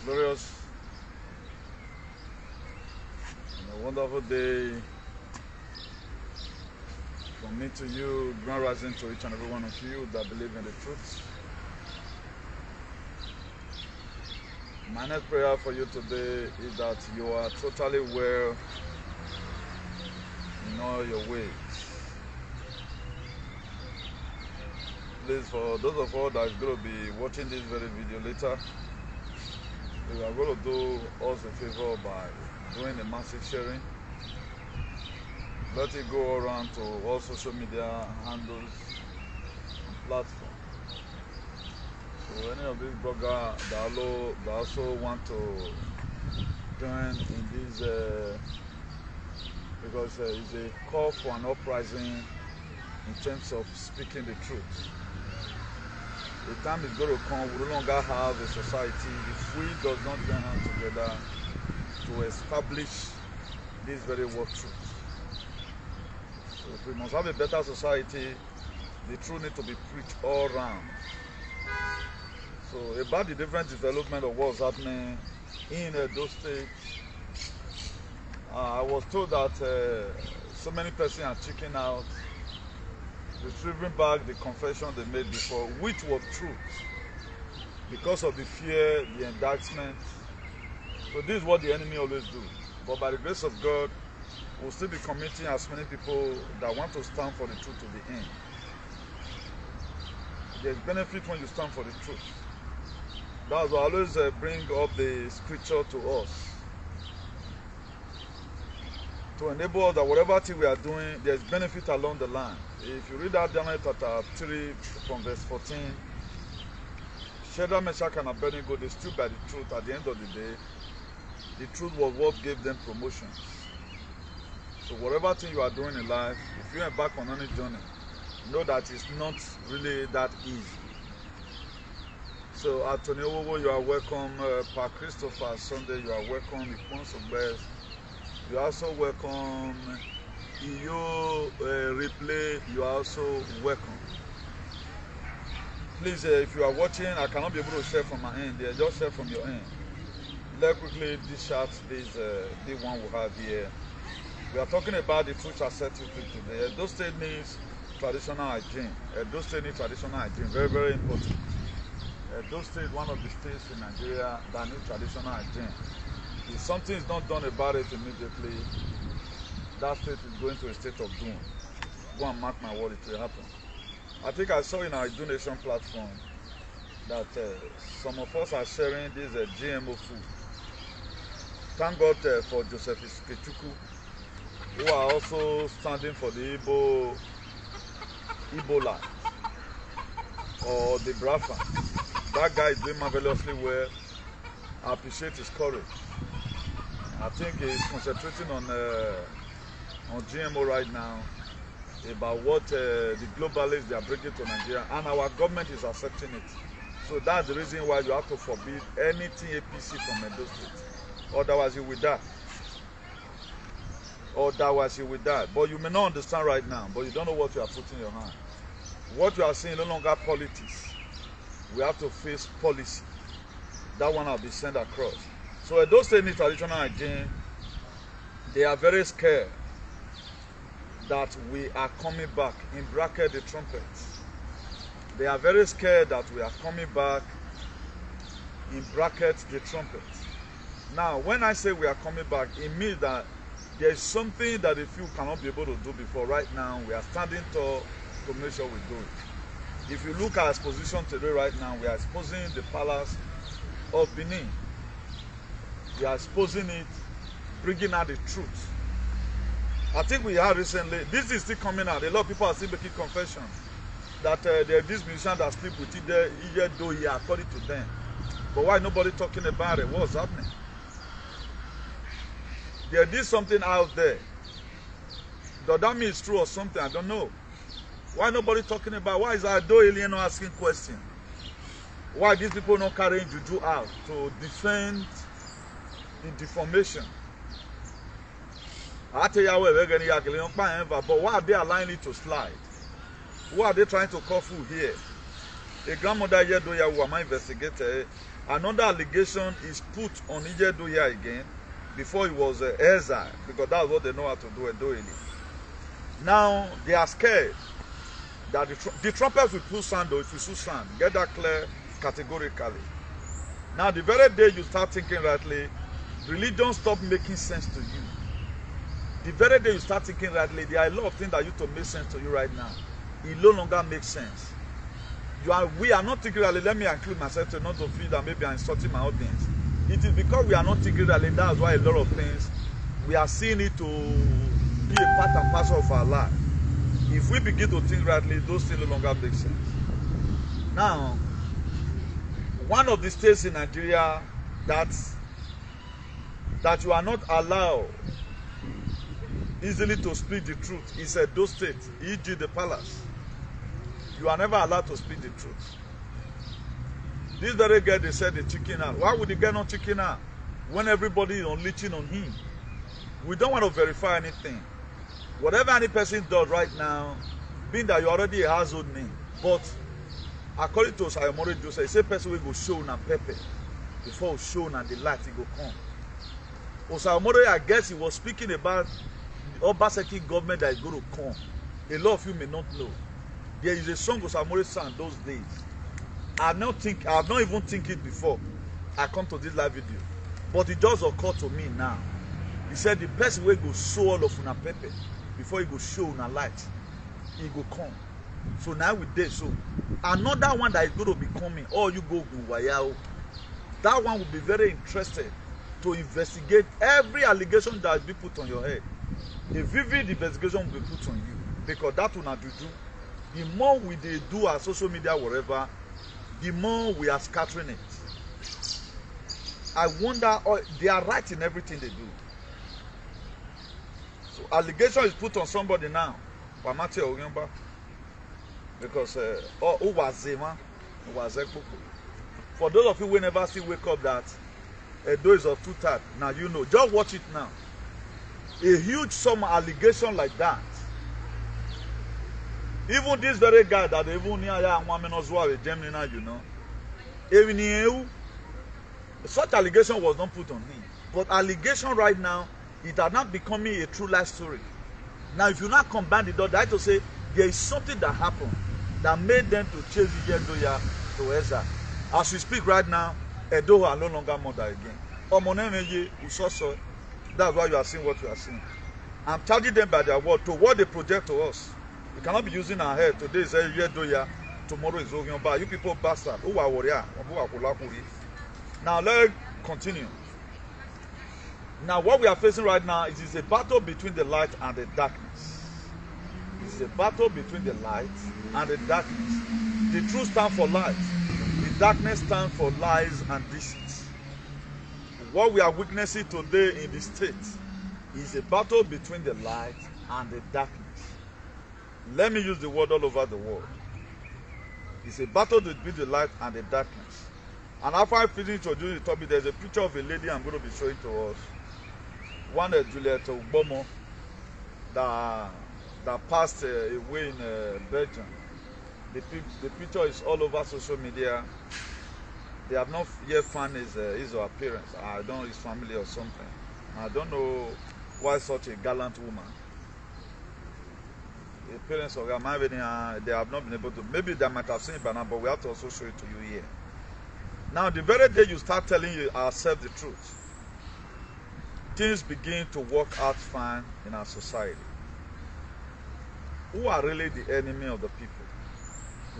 glorious and a wonderful day from me to you, grand rising to each and every one of you that believe in the truth. My next prayer for you today is that you are totally well in all your ways. Please, for those of us that is going to be watching this very video later, we are going to do us a favor by doing a massive sharing. Let it go around to all social media handles and platforms. So any of these bloggers that also want to join in this, because it's a call for an uprising in terms of speaking the truth. The time is going to come, we no longer have a society if we do not join hands together to establish this very word truth. So if we must have a better society, the truth needs to be preached all around. So about the different development of what's happening in those states, I was told that so many persons are checking out, retrieving back the confession they made before, which was truth, because of the fear, the indictment. So this is what the enemy always do. But by the grace of God, we'll still be committing as many people that want to stand for the truth to the end. There's benefit when you stand for the truth. That's why I always bring up the scripture to us, to enable us that whatever thing we are doing, there's benefit along the line. If you read that Daniel chapter 3 from verse 14, Shadrach, Meshach, and Abednego, they stood by the truth. At the end of the day, the truth was what gave them promotions. So whatever thing you are doing in life, if you embark on any journey, know that it's not really that easy. So Anthony Owowo, you are welcome. Pa Christopher Sunday, you are welcome. Iponso Best, you are also welcome. Iyo Replay, you are also welcome. Please, if you are watching, I cannot be able to share from my end there. Just share from your end. Let quickly this chart, this one we have here. We are talking about the truth shall set you free today. Those state needs traditional hygiene. Those state needs traditional hygiene. Very, very important. Those states, one of the states in Nigeria that need traditional hygiene. If something is not done about it immediately, that state is going to a state of doom. Go and mark my word, it will happen. I think I saw in our donation platform that some of us are sharing this GMO food. Thank God for Joseph Iskechuku, who are also standing for the Ebola or the Brafa. That guy is doing marvelously well. I appreciate his courage. I think he's concentrating on GMO right now, about what the globalists they are bringing to Nigeria, and our government is accepting it. So that's the reason why you have to forbid anything APC from Edo State. Otherwise you will die. Otherwise you will die. But you may not understand right now, but you don't know what you are putting in your hand. What you are seeing no longer politics. We have to face policy. That one will be sent across. So Edo State need traditional hygiene. They are very scared that we are coming back, in bracket the trumpets. They are very scared that we are coming back, in bracket the trumpets. Now, when I say we are coming back, it means that there is something that the few cannot be able to do before. Right now, we are standing tall to make sure we do it. If you look at our exposition today right now, we are exposing the palace of Benin. We are exposing it, bringing out the truth. I think we had recently, this is still coming out. A lot of people are still making confession that there are these musicians that sleep with Ije Dohi according to them. But why nobody talking about it? What's happening? There is something out there. Does that mean it's true or something? I don't know. Why nobody talking about? Why is Ado Alien not asking questions? Why these people not carrying juju out to defend the deformation? But why are they allowing it to slide? Who are they trying to call food here? A grandmother Yedoya who am investigated. Another allegation is put on Yedoya again before it was exiled, because that's what they know how to do it. Now they are scared that the trumpets will pull sound, or if you shoot sound, get that clear categorically. Now the very day you start thinking rightly, religion stop making sense to you. The very day you start thinking rightly, there are a lot of things that used to make sense to you right now. It no longer makes sense. We are not thinking rightly. Let me include myself to not to feel that maybe I'm insulting my audience. It is because we are not thinking rightly. That's why a lot of things we are seeing it to be a part and parcel of our life. If we begin to think rightly, those things no longer make sense. Now, one of the states in Nigeria that you are not allowed easily to speak the truth is those states, e.g. the palace. You are never allowed to speak the truth. This very girl, they said the chicken out. Why would the girl not chicken out when everybody is unleashing on him? We don't want to verify anything. Whatever any person does right now, being that you're already a household name, but according to Sayomore Joseph, it's a person will go show na pepper before show na the light it go come. Sayomore, I guess he was speaking about the Obaseki government that is going to come. A lot of you may not know. There is a song Sayomore sang those days. I have not even think it before I come to this live video, but it just occurred to me now. He said the person will go show all of una pepper before he go show una light. He go come. So now we did so. Another one that is going to be coming, or you go Wayao. That one will be very interested to investigate every allegation that has been put on your head. A vivid investigation will be put on you, because that will not do. The more we do our social media, whatever, the more we are scattering it. I wonder, they are right in everything they do. So allegation is put on somebody now, because for those of you who never see wake up that Edo is of two types, now you know. Just watch it now. A huge sum allegation like that. Even this very guy that even near Germany now, you know. Even such allegation was not put on him. But allegation right now, it are not becoming a true life story. Now, if you not combine the dot, that to say there is something that happened that made them to chase Edoya to Eza. As we speak right now, Edo are no longer mother again. That's why you are seeing what you are seeing. I'm charging them by their word to what they project to us. We cannot be using our head. Today is Edoya, tomorrow is Ogionba. You people bastard. Who are warrior? Now let's continue. Now what we are facing right now is a battle between the light and the darkness. It's a battle between the light and the darkness. The truth stands for light. The darkness stands for lies and deceit. What we are witnessing today in the state is a battle between the light and the darkness. Let me use the word all over the world. It's a battle between the light and the darkness. And after I finish introducing the topic, there's a picture of a lady I'm going to be showing to us. One Juliet Obomo that passed away in Belgium. The picture is all over social media. They have not yet found his or her parents. I don't know his family or something. I don't know why such a gallant woman. The parents of her, they have not been able to. Maybe they might have seen it by now, but we have to also show it to you here. Now, the very day you start telling ourselves the truth, things begin to work out fine in our society. Who are really the enemy of the people?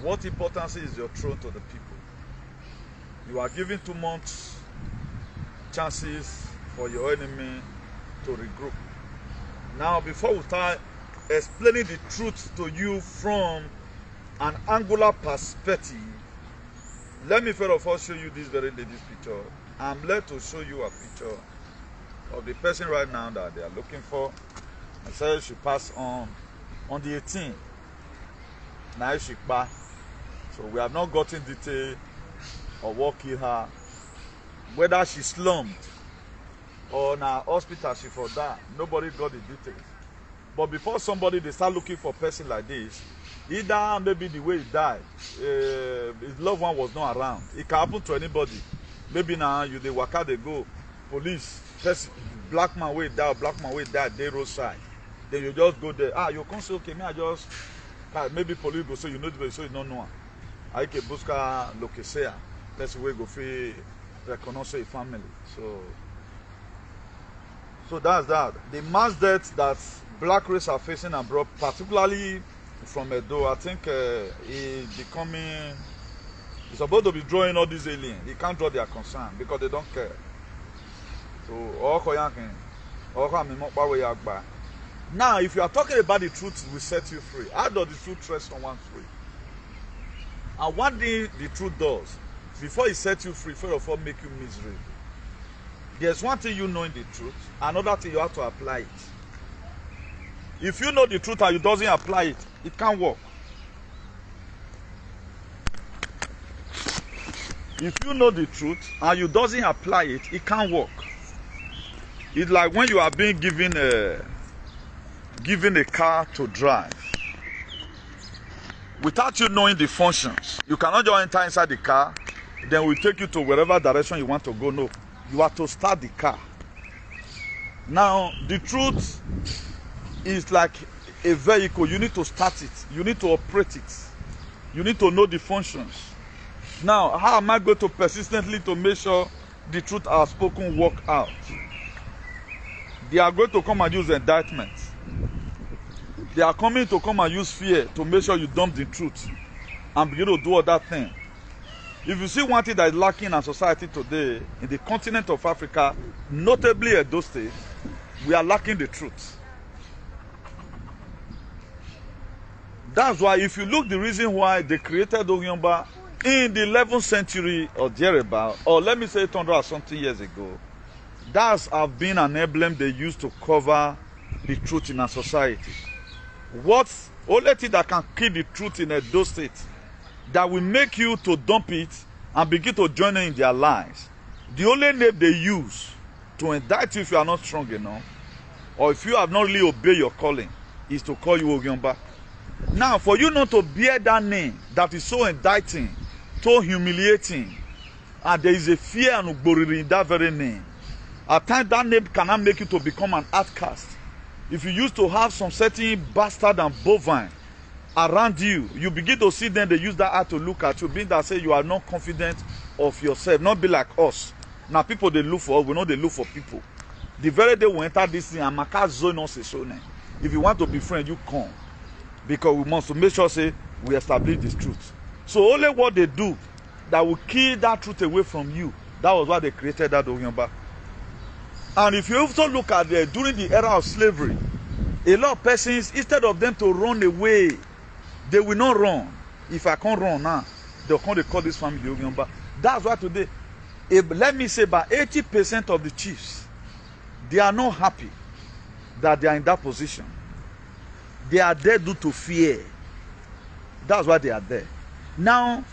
What importance is your throne to the people? You are giving 2 months chances for your enemy to regroup. Now, before we start explaining the truth to you from an angular perspective, let me first of all show you this very lady's picture. I'm led to show you a picture of the person right now that they are looking for. I said she passed on the 18th. Now she passed. So we have not gotten detail of what killed her. Whether she slumped or in her hospital she for that. Nobody got the details. But before somebody they start looking for a person like this, Either maybe the way he died, his loved one was not around. It can happen to anybody. Maybe now you dey waka dey go, police, person, black man wey die, dey roadside. Then you just go there. You come say, okay, me I just, maybe police go say you know the way, so you don't know. I can busca locasia. That's the way go fit recognize a family. So that's that. The mass deaths that black race are facing abroad, particularly from Edo, I think it's about to be drawing all these aliens. They can't draw their concern because they don't care. So, now, if you are talking about the truth, it will set you free. How does the truth set someone free? And what the truth does, before it sets you free, first of all, make you miserable. There's one thing you know in the truth, another thing you have to apply it. If you know the truth and you doesn't apply it, it can't work. If you know the truth and you doesn't apply it, it can't work. It's like when you are being given a car to drive. Without you knowing the functions, you cannot just enter inside the car, then we take you to wherever direction you want to go. No, you have to start the car. Now, the truth is like a vehicle. You need to start it. You need to operate it. You need to know the functions. Now, how am I going to persistently to make sure the truth I have spoken work out? They are going to come and use indictment. They are coming to come and use fear to make sure you dump the truth and begin to do other things. If you see one thing that is lacking in our society today, in the continent of Africa, notably Edo State, we are lacking the truth. That's why if you look the reason why they created Ogiomba in the 11th century or thereabout, or let me say 800 or something years ago, that's have been an emblem they used to cover the truth in our society. What's only thing that can kill the truth in Edo State, that will make you to dump it and begin to join in their lives, the only name they use to indict you if you are not strong enough, or if you have not really obeyed your calling, is to call you Ogiomba. Now, for you not to bear that name that is so indicting, so humiliating, and there is a fear and uboriri in that very name, at times that name cannot make you to become an outcast. If you used to have some certain bastard and bovine around you, you begin to see them, they use that art to look at you, being that say you are not confident of yourself, not be like us. Now people they look for us, we know they look for people. The very day we enter this thing, and Maka zone us so name. If you want to be friend, you come. Because we must make sure say we establish this truth. So only what they do that will kill that truth away from you, that was why they created that Ogiomba. And if you also look at during the era of slavery, a lot of persons, instead of them to run away, they will not run. If I can't run now, they'll come to call this family Ogiomba. That's why today, let me say about 80% of the chiefs, they are not happy that they are in that position. They are there due to fear. That's why they are there. Now,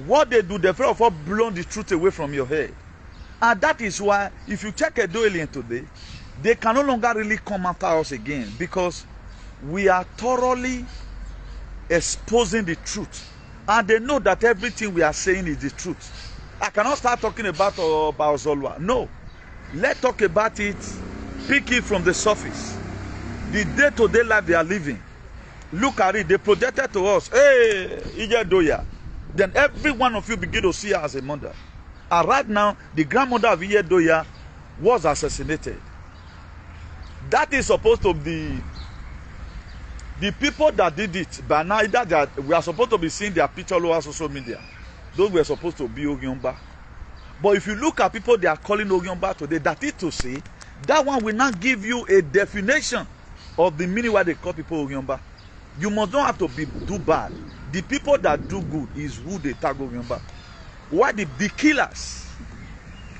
what they do, they first of all blow the truth away from your head. And that is why, if you check Edo alien today, they can no longer really come after us again, because we are thoroughly exposing the truth. And they know that everything we are saying is the truth. I cannot start talking about Zolwa. No. Let's talk about it, pick it from the surface. The day-to-day life they are living. Look at it, they projected to us, hey, Ije Doya. Then every one of you begin to see her as a mother. And right now, the grandmother of Ije Doya was assassinated. That is supposed to be the people that did it. By now, that we are supposed to be seeing their picture all over social media. Those were supposed to be Ogiomba. But if you look at people they are calling Ogiomba today, that is to say, that one will not give you a definition of the meaning why they call people Ogiomba. You must not have to do bad. The people that do good is who they tag Ogiomba. Why the killers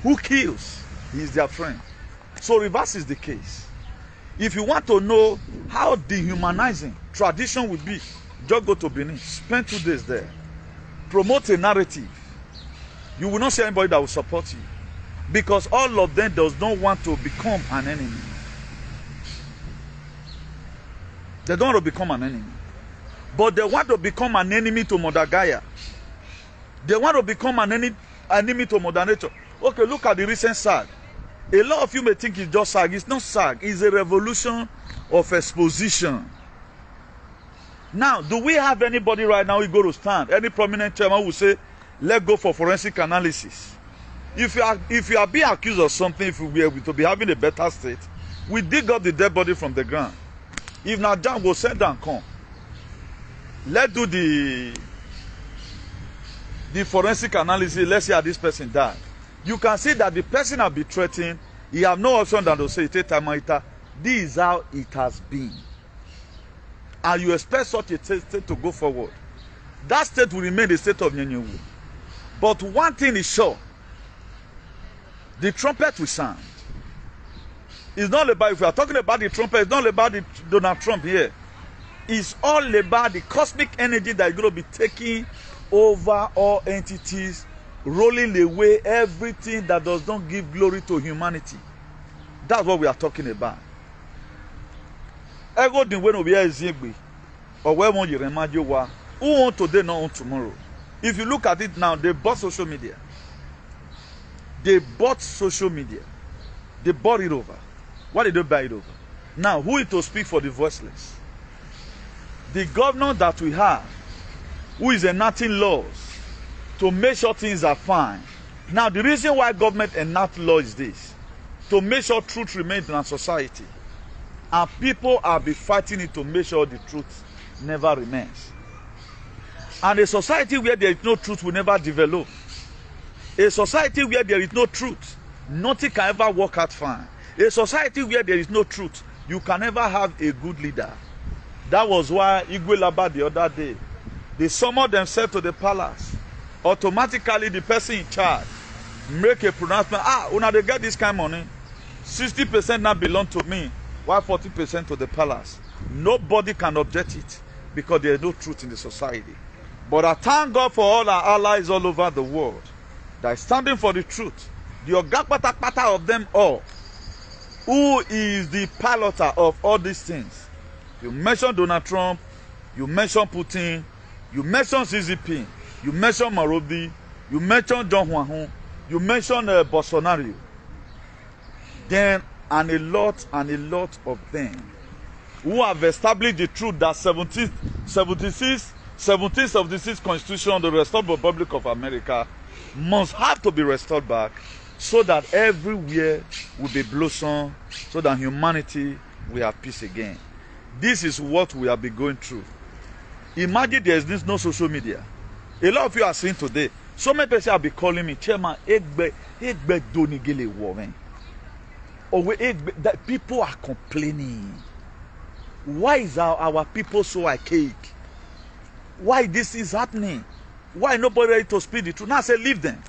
who kills is their friend. So reverse is the case. If you want to know how dehumanizing tradition will be, just go to Benin, spend 2 days there, promote a narrative. You will not see anybody that will support you, because all of them does not want to become an enemy. They don't want to become an enemy. But they want to become an enemy to Mother Gaia. They want to become an enemy to Mother Nature. Okay, look at the recent SAG. A lot of you may think it's just SAG. It's not SAG. It's a revolution of exposition. Now, do we have anybody right now who go to stand? Any prominent chairman who say, let's go for forensic analysis? If you are being accused of something, if we were to be having a better state, we dig up the dead body from the ground. If not, John will send and come. Let's do the forensic analysis. Let's see how this person died. You can see that the person has been threatened. He have no option than to say, this is how it has been. And you expect such a state to go forward. That state will remain the state of Nyenyewu. But one thing is sure. The trumpet will sound. It's not about, if we are talking about the trumpet, it's not about the Donald Trump here. It's all about the cosmic energy that is going to be taking over all entities, rolling away everything that does not give glory to humanity. That's what we are talking about. Ego din we no be ezigbe. Or where won you imagine wa. Who want today, not on tomorrow. If you look at it now, they bought social media. They bought social media. They bought it over. Why did they buy it over? Now, who is to speak for the voiceless? The governor that we have, who is enacting laws to make sure things are fine. Now, the reason why government enact law is this: to make sure truth remains in our society. And people are be fighting it to make sure the truth never remains. And a society where there is no truth will never develop. A society where there is no truth, nothing can ever work out fine. A society where there is no truth, you can never have a good leader. That was why Igwe Laba the other day, they summoned themselves to the palace. Automatically, the person in charge make a pronouncement. When they get this kind of money, 60% now belong to me, while 40% to the palace. Nobody can object it because there is no truth in the society. But I thank God for all our allies all over the world that is standing for the truth. The Ogakpata of them all. Who is the piloter of all these things? You mention Donald Trump, you mention Putin, you mention CZP, you mention Marodi, you mention John Huahun, you mention Bolsonaro. Then, and a lot of them who have established the truth that 1776 Constitution of the Restored Republic of America must have to be restored back, so that everywhere will be blossom, so that humanity will have peace again. This is what we have been going through. Imagine there is no social media. A lot of you are seeing today. So many people have been calling me, Chairman, that people are complaining. Why is our people so archaic? Why this is happening? Why nobody ready to speak the truth? Now I say, leave them.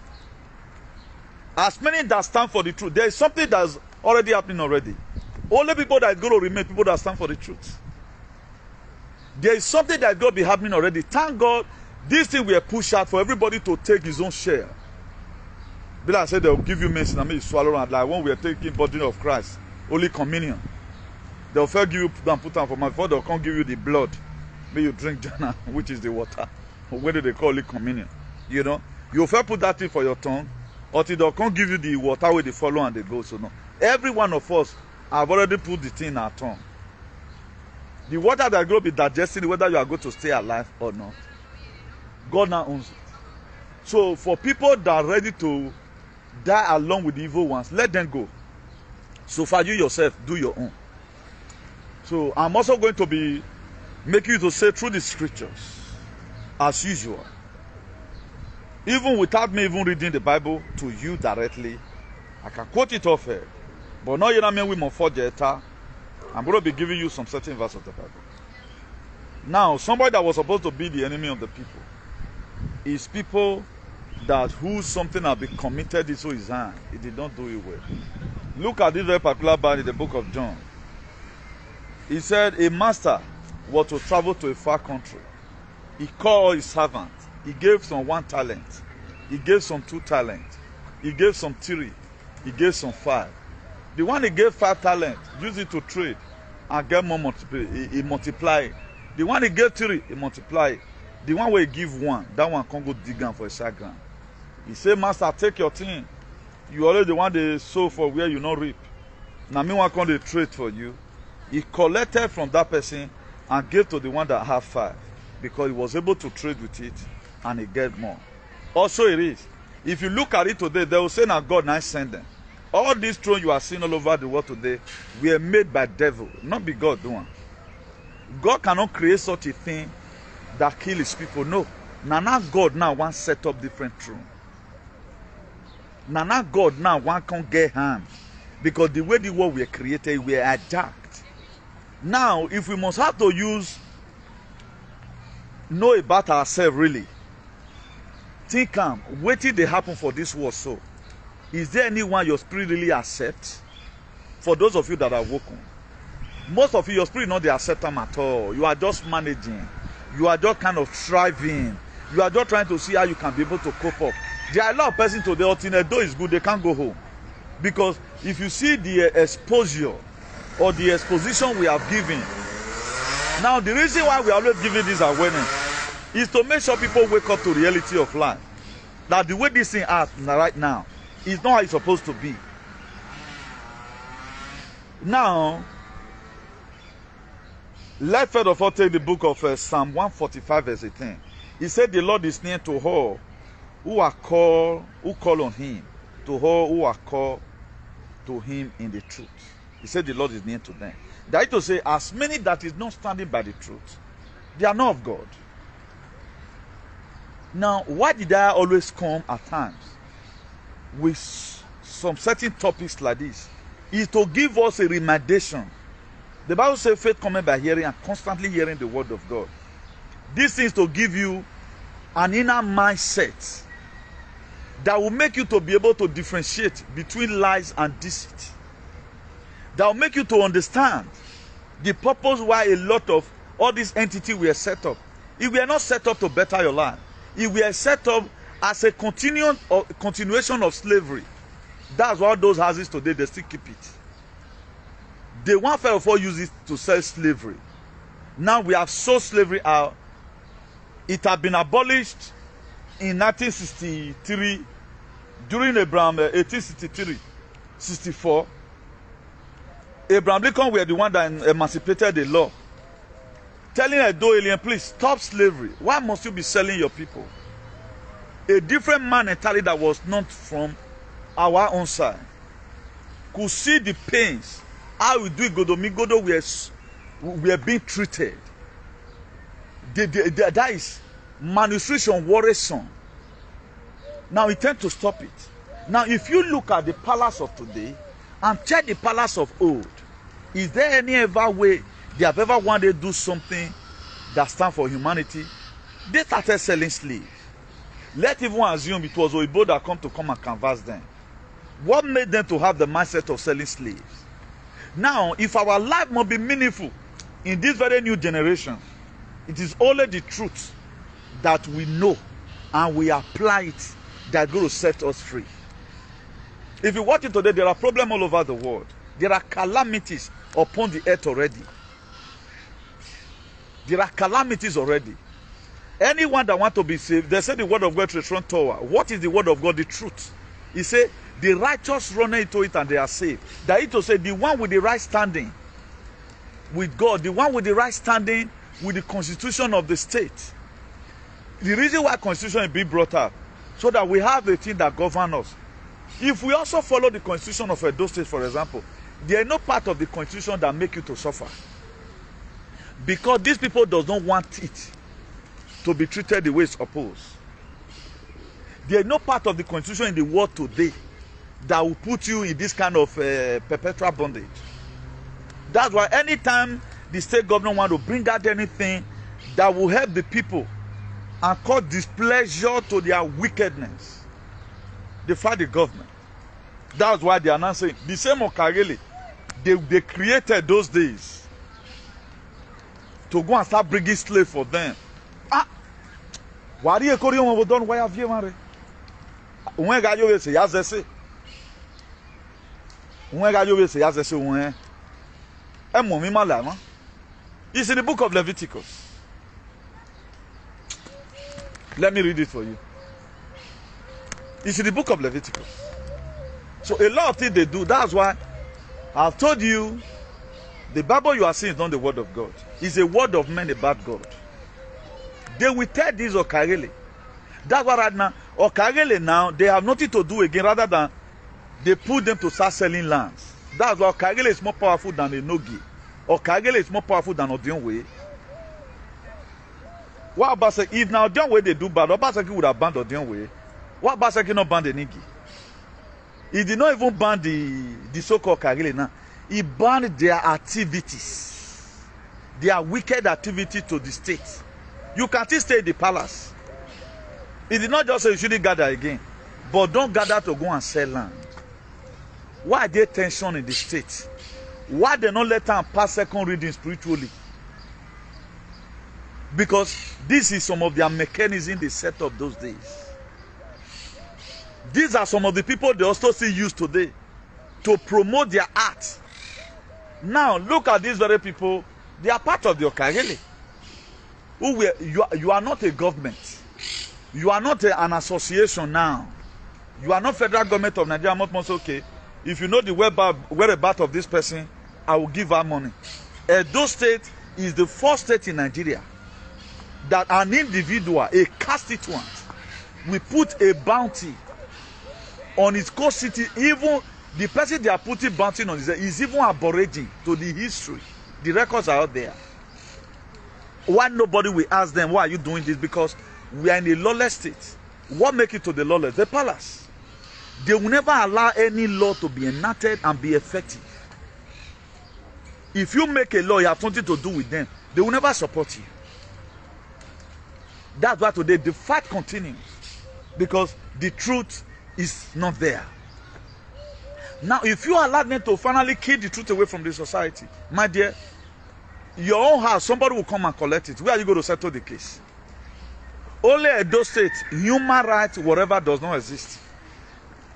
As many that stand for the truth, there is something that's already happening already. Only people that are going to remain, people that stand for the truth. There is something that is going to be happening already. Thank God, this thing we are pushed out for everybody to take his own share. But I said, they will give you medicine, I mean, you swallow around. Like when we are taking body of Christ, Holy Communion. They'll first give you put down for my before they'll come give you the blood. May you drink jana, which is the water. Or what do they call it? Communion. You know, you first put that thing for your tongue, until they'll come give you the water where they follow and they go. So no, every one of us have already put the thing in our tongue. The water that is going to be digesting, whether you are going to stay alive or not, God now owns it. So for people that are ready to die along with the evil ones, let them go. So far, you yourself do your own. So I'm also going to be making you to say through the scriptures, as usual. Even without me even reading the Bible to you directly, I can quote it off here. But now you know me with my forget. I'm going to be giving you some certain verses of the Bible. Now, somebody that was supposed to be the enemy of the people is people that who something has been committed into his hand. He did not do it well. Look at this very particular part in the book of John. He said a master was to travel to a far country. He called his servant. He gave some 1 talent. He gave some 2 talents. He gave some 3. He gave some 5. The one he gave 5 talents, used it to trade and get more multiplied. He multiplied. The one he gave 3, he multiply it. The one where he give 1, that one can't go dig am for a side ground. He say, Master, take your thing. You already the one they sow for where you not reap. Now me one come they trade for you. He collected from that person and gave to the one that have 5 because he was able to trade with it and he get more. Also it is. If you look at it today, they will say now God now send them. All these thrones you are seeing all over the world today were made by devil, not be God doing. God cannot create such a thing that kill his people. No. Now God now wants set up different throne. Now God now one can't get harmed. Because the way the world were created, we are adapt. Now, if we must have to know about ourselves really, think what did they happen for this world so? Is there anyone your spirit really accepts? For those of you that are woken, most of you, your spirit not they accept them at all. You are just managing. You are just kind of striving. You are just trying to see how you can be able to cope up. There are a lot of persons today, though is good, they can't go home. Because if you see the exposure or the exposition we have given, now the reason why we are always giving this awareness is to make sure people wake up to the reality of life. That the way this thing is right now is not how it's supposed to be. Now, let's first of all take the book of Psalm 145 verse 18. He said, the Lord is near to all who call on him, to all who are called to him in the truth. He said the Lord is near to them. That is to say, as many that is not standing by the truth, they are not of God. Now, why did I always come at times with some certain topics like this? Is to give us a remediation. The Bible says faith cometh by hearing and constantly hearing the word of God. This is to give you an inner mindset that will make you to be able to differentiate between lies and deceit. That will make you to understand the purpose why a lot of all these entities were set up. If we are not set up to better your life, if we are set up as a continuation of slavery, that's why those houses today, they still keep it. They want first of all use it to sell slavery. Now we have sold slavery out. It had been abolished in 1963 during Abraham 1863-64. Abraham Lincoln were the one that emancipated the law, telling a alien, please stop slavery. Why must you be selling your people? A different man entirely that was not from our own side could see the pains, how we do it. Godo we are being treated. That is malnutrition, worrisome. Now we tend to stop it. Now if you look at the palace of today and check the palace of old, is there any ever way they have ever wanted to do something that stands for humanity? They started selling slaves. Let even assume it was Oibo that come and canvas them. What made them to have the mindset of selling slaves? Now, if our life must be meaningful in this very new generation, it is only the truth that we know and we apply it that going to set us free. If you watch it today, there are problems all over the world. There are calamities upon the earth already. There are calamities already. Anyone that wants to be saved, they say the word of God is strong tower. What is the word of God? The truth. He said, the righteous run into it and they are saved. That is to say, the one with the right standing with God, the one with the right standing with the constitution of the state. The reason why constitution is being brought up, so that we have a thing that governs us. If we also follow the constitution of Edo State, for example, there is no part of the constitution that make you to suffer. Because these people does not want it to be treated the way it's supposed. There is no part of the constitution in the world today that will put you in this kind of perpetual bondage. That's why anytime the state government want to bring out anything that will help the people and cause displeasure to their wickedness, they fight the government. That's why they are not saying the same Okarele they created those days to go and start bringing slaves for them. Wari ekori omo bodon why have you mare? Unwe ga yo we se yazese. Unwe ga yo we se yazese unwe. Emo mi mala ma. It's in the book of Leviticus. Let me read it for you. It's in the book of Leviticus. So a lot of things they do. That's why I've told you, the Bible you are seeing is not the word of God. It's a word of men about God. They will tell this Okagele. That's why right now, Okagele now, they have nothing to do again rather than they put them to start selling lands. That's why Okagele is more powerful than Enogi. Okagele is more powerful than Odionwe. What about if now Odionwe they do bad, Obaseki would have banned Odionwe. What about Obaseki not banned Enigi? He did not even ban the so-called Okagele now. He banned their activities. Their wicked activity to the state. You can still stay in the palace. He did not just say you shouldn't gather again. But don't gather to go and sell land. Why are there tension in the state? Why they not let them pass second reading spiritually? Because this is some of their mechanisms they set up those days. These are some of the people they also still use today to promote their art. Now look at these very people. They are part of the Okagele. You are not a government. You are not an association now. You are not federal government of Nigeria. Most okay. If you know the whereabouts of this person, I will give her money. Edo State is the first state in Nigeria that an individual, a constituent, will put a bounty on its core city. Even the person they are putting bounty on is even aborigine to the history. The records are out there. Why nobody will ask them, why are you doing this? Because we are in a lawless state. What makes it to the lawless? The palace. They will never allow any law to be enacted and be effective. If you make a law, you have something to do with them, they will never support you. That's why today the fight continues. Because the truth is not there. Now, if you allow them to finally kill the truth away from the society, my dear, your own house, somebody will come and collect it. Where are you going to settle the case? Only Edo State, human rights, whatever, does not exist.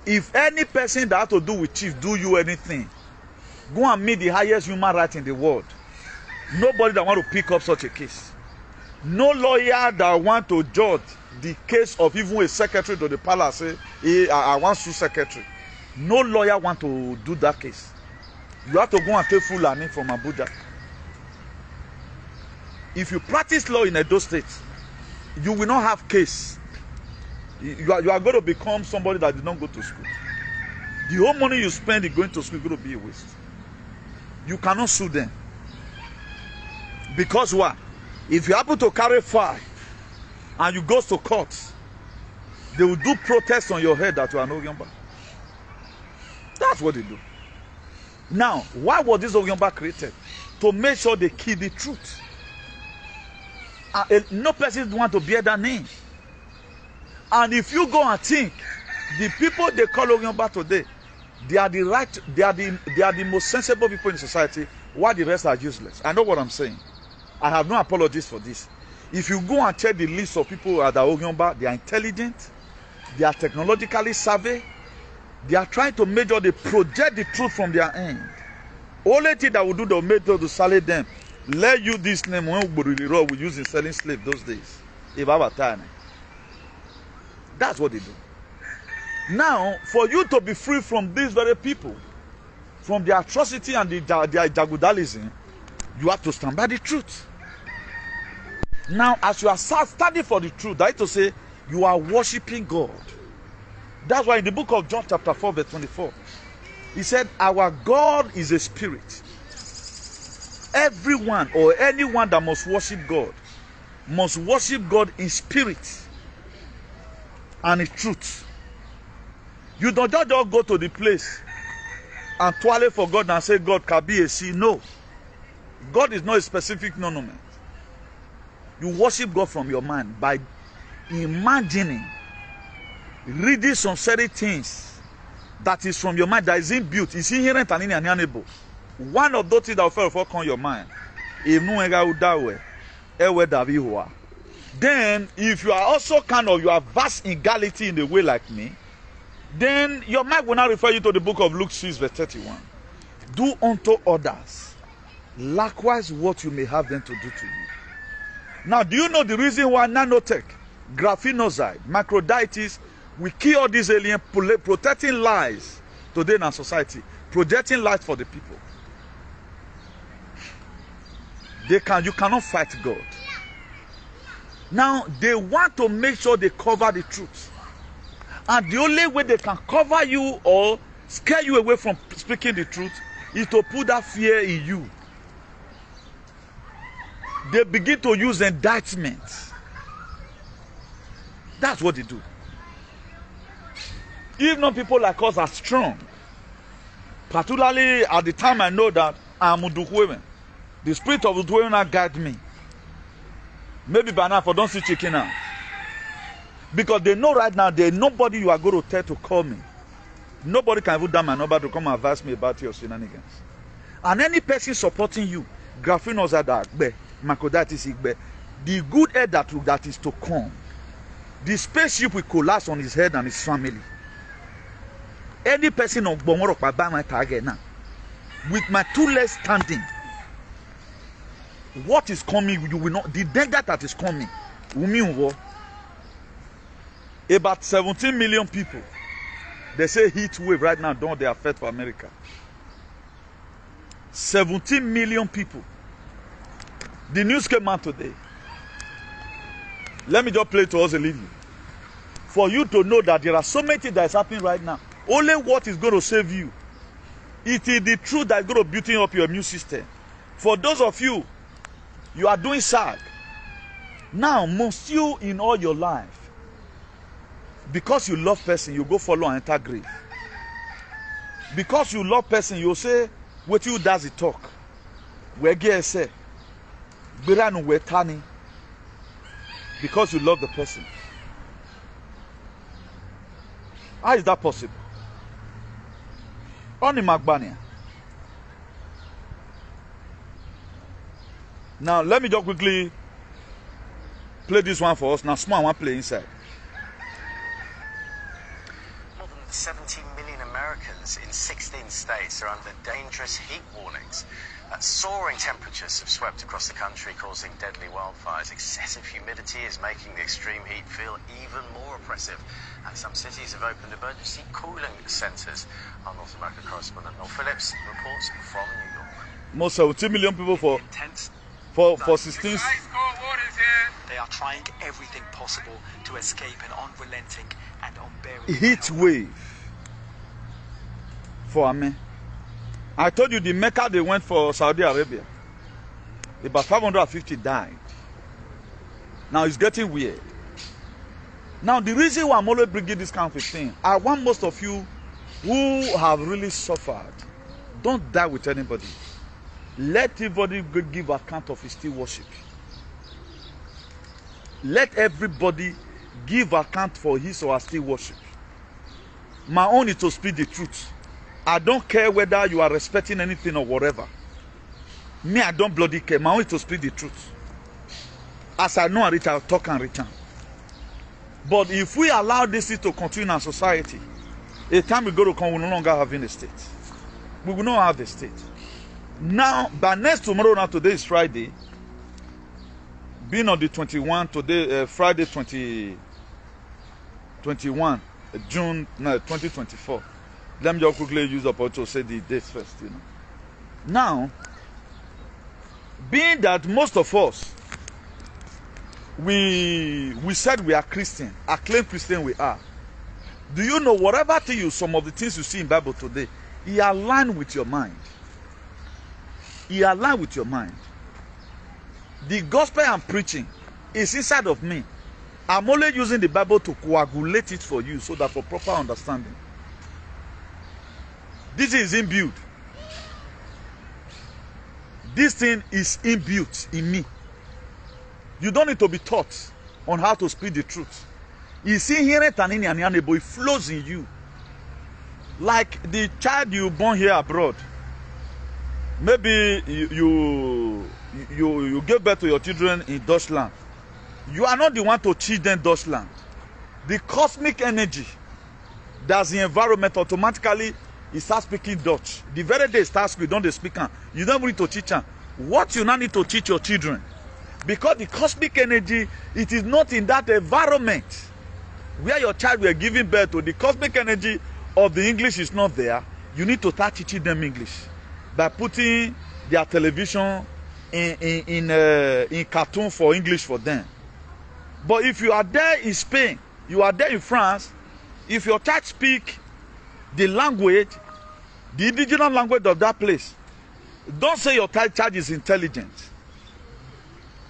If any person that has to do with chief do you anything, go and meet the highest human right in the world. Nobody that want to pick up such a case. No lawyer that want to judge the case of even a secretary to the palace say, hey, I want to sue secretary. No lawyer want to do that case. You have to go and take Fulani from Abuja. If you practice law in Edo State, you will not have case. You are going to become somebody that did not go to school. The whole money you spend in going to school is going to be a waste. You cannot sue them. Because what? If you happen to carry fire and you go to court, they will do protests on your head that you are no Ogyomba. That's what they do. Now, why was this Ogyomba created? To make sure they keep the truth. No person want to bear that name. And if you go and think, the people they call Ogyomba today, they are the most sensible people in society, while the rest are useless. I know what I'm saying. I have no apologies for this. If you go and check the list of people at the Ogyomba, they are intelligent, they are technologically savvy, they are trying to make sure they project the truth from their end. Only thing that will do the method to salute them, let you this name when we use in selling slaves those days. That's what they do. Now, for you to be free from these very people, from their atrocity and their jagudalism, you have to stand by the truth. Now, as you are standing for the truth, that is to say, you are worshiping God. That's why in the book of John chapter 4 verse 24, he said, our God is a spirit. Everyone or anyone that must worship God in spirit and in truth. You don't just go to the place and toilet for God and say God can be a sea. No. God is not a specific monument. You worship God from your mind by imagining, reading some certain things that is from your mind, that is inbuilt, is inherent and inalienable. One of those things that will come your mind. Then, if you are also you are vast in Galilee in a way like me, then your mind will now refer you to the book of Luke 6 verse 31. Do unto others likewise what you may have them to do to you. Now, do you know the reason why nanotech graphenoxide, microditis, we kill all these aliens, protecting lies today in our society, projecting light for the people. You cannot fight God. Now, they want to make sure they cover the truth. And the only way they can cover you or scare you away from speaking the truth is to put that fear in you. They begin to use indictments. That's what they do. Even people like us are strong. Particularly at the time I know that I'm Uduhuemen. The spirit of Uduhuemen guide me. Maybe by now, if I don't see chicken now. Because they know right now there's nobody you are going to tell to call me. Nobody can even down my number to come and advise me about your shenanigans. And any person supporting you, graphenoxide, microditis, the good air that is to come, the spaceship will collapse on his head and his family. Any person on Bomoro by my target now, with my 2 legs standing, what is coming, you will not, the danger that is coming, will mean war. About 17 million people, they say heat wave right now, don't they affect for America? 17 million people. The news came out today. Let me just play to us a little. For you to know that there are so many things that is happening right now. Only what is going to save you. It is the truth that is going to build up your immune system. For those of you, you are doing SAG. Now, must you in all your life, because you love person, you go follow and enter grave. Because you love person, you say, what you does it talk. Where get say, Biranu wetani. Because you love the person. How is that possible? Only Magbania. Now let me just quickly play this one for us. Now small one play inside. More than 17 million Americans in 16 states are under dangerous heat warnings. Soaring temperatures have swept across the country, causing deadly wildfires. Excessive humidity is making the extreme heat feel even more oppressive. And some cities have opened emergency cooling centres. Our North America correspondent Noel Phillips reports from New York. Most 17 million people for 16. They are trying everything possible to escape an unrelenting and unbearable heat wave for me. I told you the Mecca they went for Saudi Arabia. About 550 died. Now it's getting weird. Now the reason why I'm always bringing this kind of thing, I want most of you who have really suffered, don't die with anybody. Let everybody give account of his still worship. Let everybody give account for his or her still worship. My own is to speak the truth. I don't care whether you are respecting anything or whatever. Me, I don't bloody care. My own is to speak the truth. As I know and reach, I'll talk and return. But if we allow this to continue in our society, a time we go to come, we will no longer have a state. We will not have a state. Now, by next tomorrow, now today is Friday. Being on the 21, today, Friday 21, June 2024. Let me just quickly use up to say the dates first, you know. Now, being that most of us, we said we are Christian, acclaimed Christian we are. Do you know whatever thing you, some of the things you see in Bible today, he aligned with your mind. He aligned with your mind. The gospel I'm preaching is inside of me. I'm only using the Bible to coagulate it for you so that for proper understanding. This is inbuilt. This thing is inbuilt in me. You don't need to be taught on how to speak the truth. You see here it flows in you. Like the child you born here abroad. Maybe you give birth to your children in Deutschland. You are not the one to teach them Deutschland. The cosmic energy that's the environment automatically he starts speaking Dutch. The very day he starts speaking, don't they speak? You don't need to teach them. What you now need to teach your children, Because the cosmic energy, it is not in that environment where your child were giving birth to. The cosmic energy of the English is not there. You need to start teaching them English by putting their television in cartoon for English for them. But if you are there in Spain, you are there in France, if your child speak the language, the indigenous language of that place, don't say your child is intelligent.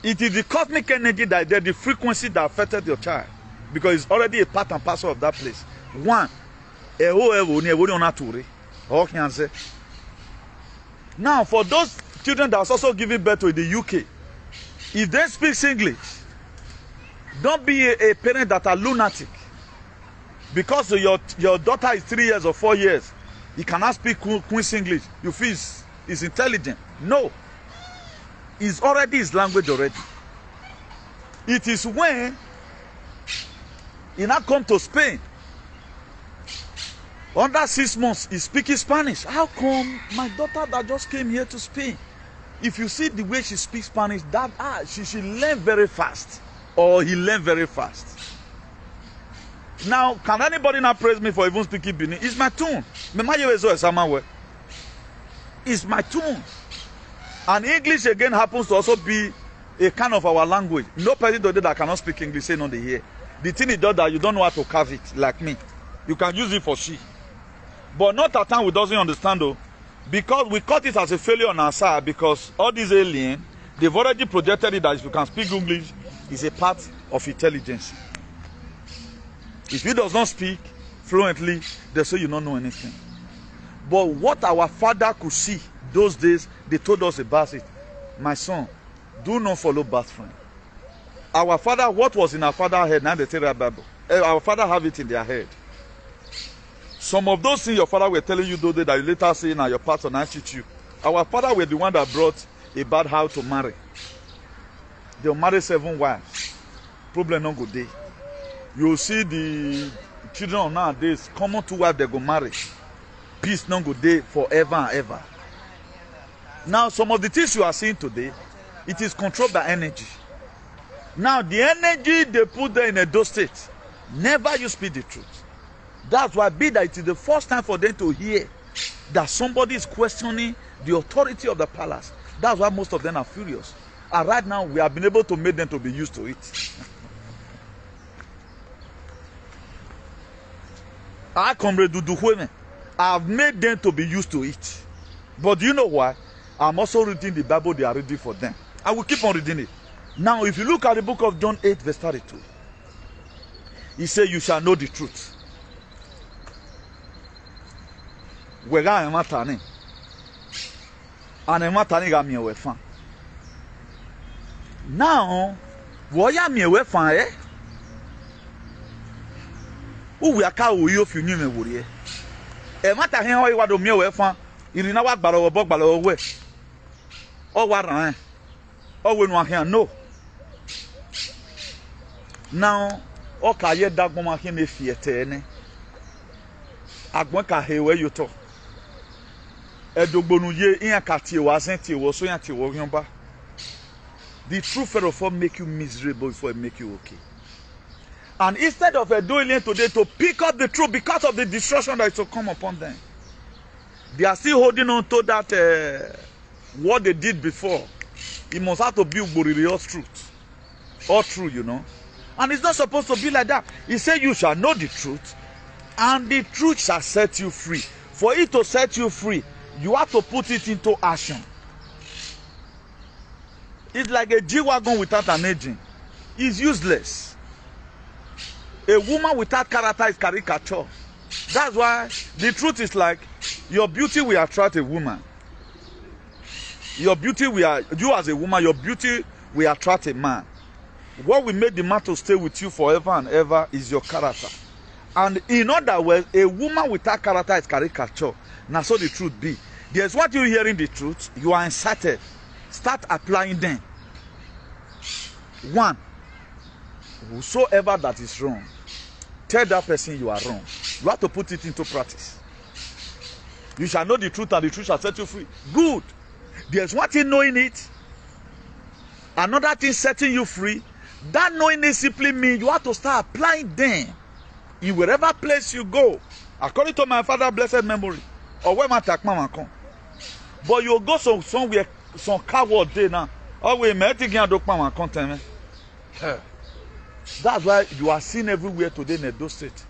It is the cosmic energy that the frequency that affected your child, because it's already a part and parcel of that place. One, now for those children that are also giving birth to in the UK, if they speak English, don't be a parent that are lunatic. Because your daughter is 3 years or 4 years, he cannot speak Queen's English. You feel he's intelligent. No. It's already his language already. It is when he now come to Spain. Under 6 months, he's speaking Spanish. How come my daughter that just came here to Spain? If you see the way she speaks Spanish, that she learn very fast. Or he learn very fast. Now, can anybody now praise me for even speaking Benin? It's my tune. It's my tune. And English again happens to also be a kind of our language. No person today that cannot speak English say no they hear. The thing is that you don't know how to carve it like me. You can use it for she. But not at time we doesn't understand though. Because we caught it as a failure on our side, because all these aliens, they've already projected it that if you can speak English, it's a part of intelligence. If he does not speak fluently, they say you don't know anything. But what our father could see those days, they told us about it. My son, do not follow bad friend. Our father, what was in our father's head, now they tell the Bible. Our father have it in their head. Some of those things your father were telling you those days that you later say now your pastor now teach you. Our father were the one that brought a bad how to marry. They'll marry 7 wives. Problem not good day. You see the children of nowadays, common 2 wives they go marry. Peace not good day forever and ever. Now some of the things you are seeing today, it is controlled by energy. Now the energy they put there in Edo State, never you speak the truth. That's why be that it is the first time for them to hear that somebody is questioning the authority of the palace. That's why most of them are furious. And right now we have been able to make them to be used to it. I have made them to be used to it. But do you know why? I'm also reading the Bible they are reading for them. I will keep on reading it. Now, if you look at the book of John 8, verse 32, he said, you shall know the truth. Now, what ya me we fan eh? Who we aka wo yo fi nyu me wori e mata hen ho iwa do me we fan irina wa gbara wo gbara wo we o wa ran o we nu ahan no. Now o ka ye dagbon ma hin e fi ete ne agbon ka he we yo to edogbonu ye in aka tie wa sen tie wo so yan tie wo yonba. The true F0R make you miserable before it make you okay. And instead of doing it today to pick up the truth because of the destruction that is to come upon them, they are still holding on to that what they did before. It must have to be glorious truth. All true, you know. And it's not supposed to be like that. He said you shall know the truth, and the truth shall set you free. For it to set you free, you have to put it into action. It's like a G-Wagon without an engine. It's useless. A woman without character is caricature. That's why the truth is like your beauty will attract a woman. Your beauty will, you as a woman, your beauty will attract a man. What will make the man to stay with you forever and ever is your character. And in other words, a woman without character is caricature. Now so the truth be. There's what you hearing the truth, you are incited. Start applying them. 1. Whosoever that is wrong, tell that person you are wrong. You have to put it into practice. You shall know the truth, and the truth shall set you free. Good. There's one thing knowing it. another thing setting you free. That knowing discipline means you have to start applying them in wherever place you go. According to my father, blessed memory, or where my takman come. But you go somewhere, some coward day now. Oh, we met again, dokman content. That's why you are seen everywhere today in Edo State.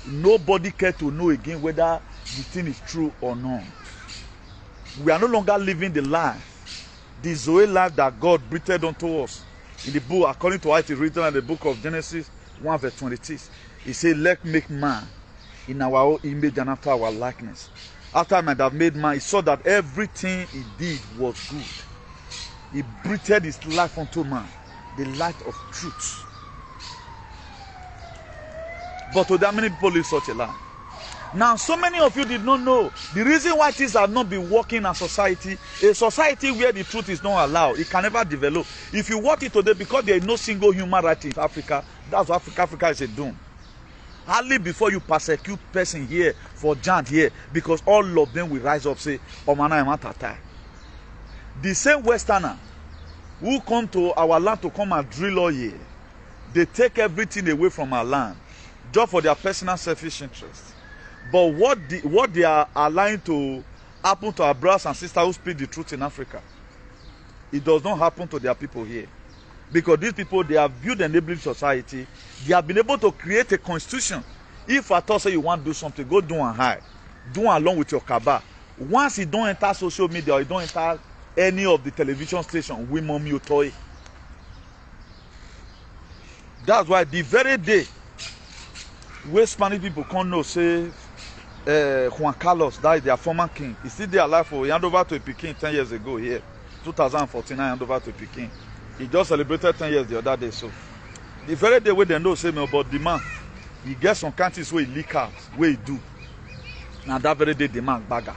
Nobody care to know again whether the thing is true or not. We are no longer living the life, the Zoe life that God breathed unto us. In the book, according to what is written in the book of Genesis 1 verse 26, he said, "Let's make man in our own image and after our likeness." After man have made man, he saw that everything he did was good. He breathed his life unto man, the light of truth. But today, many people live such a life. Now, so many of you did not know the reason why things have not been working in a society where the truth is not allowed. It can never develop. If you watch it today, because there is no single human right in Africa, that's why Africa is a doom. Hardly before you persecute person here for giant here, because all of them will rise up say, "Omana ematata." The same Westerner who come to our land to come and drill oil here, they take everything away from our land just for their personal selfish interest. But what they are allowing to happen to our brothers and sisters who speak the truth in Africa, it does not happen to their people here. Because these people, they have built an enabling society. They have been able to create a constitution. If at all say you want to do something, go do and hide. Do along with your cabal. Once you don't enter social media or you don't enter any of the television stations, we mom you toy. That's why the very day where Spanish people can't know, say Juan Carlos died, their former king. He's still there alive for he handed over to a Peking 10 years ago here. 2014, I handed over to Peking. He just celebrated 10 years the other day. So the very day where they know say about the man, he gets some countries where he leak out, where he do. Now that very day the man bagger.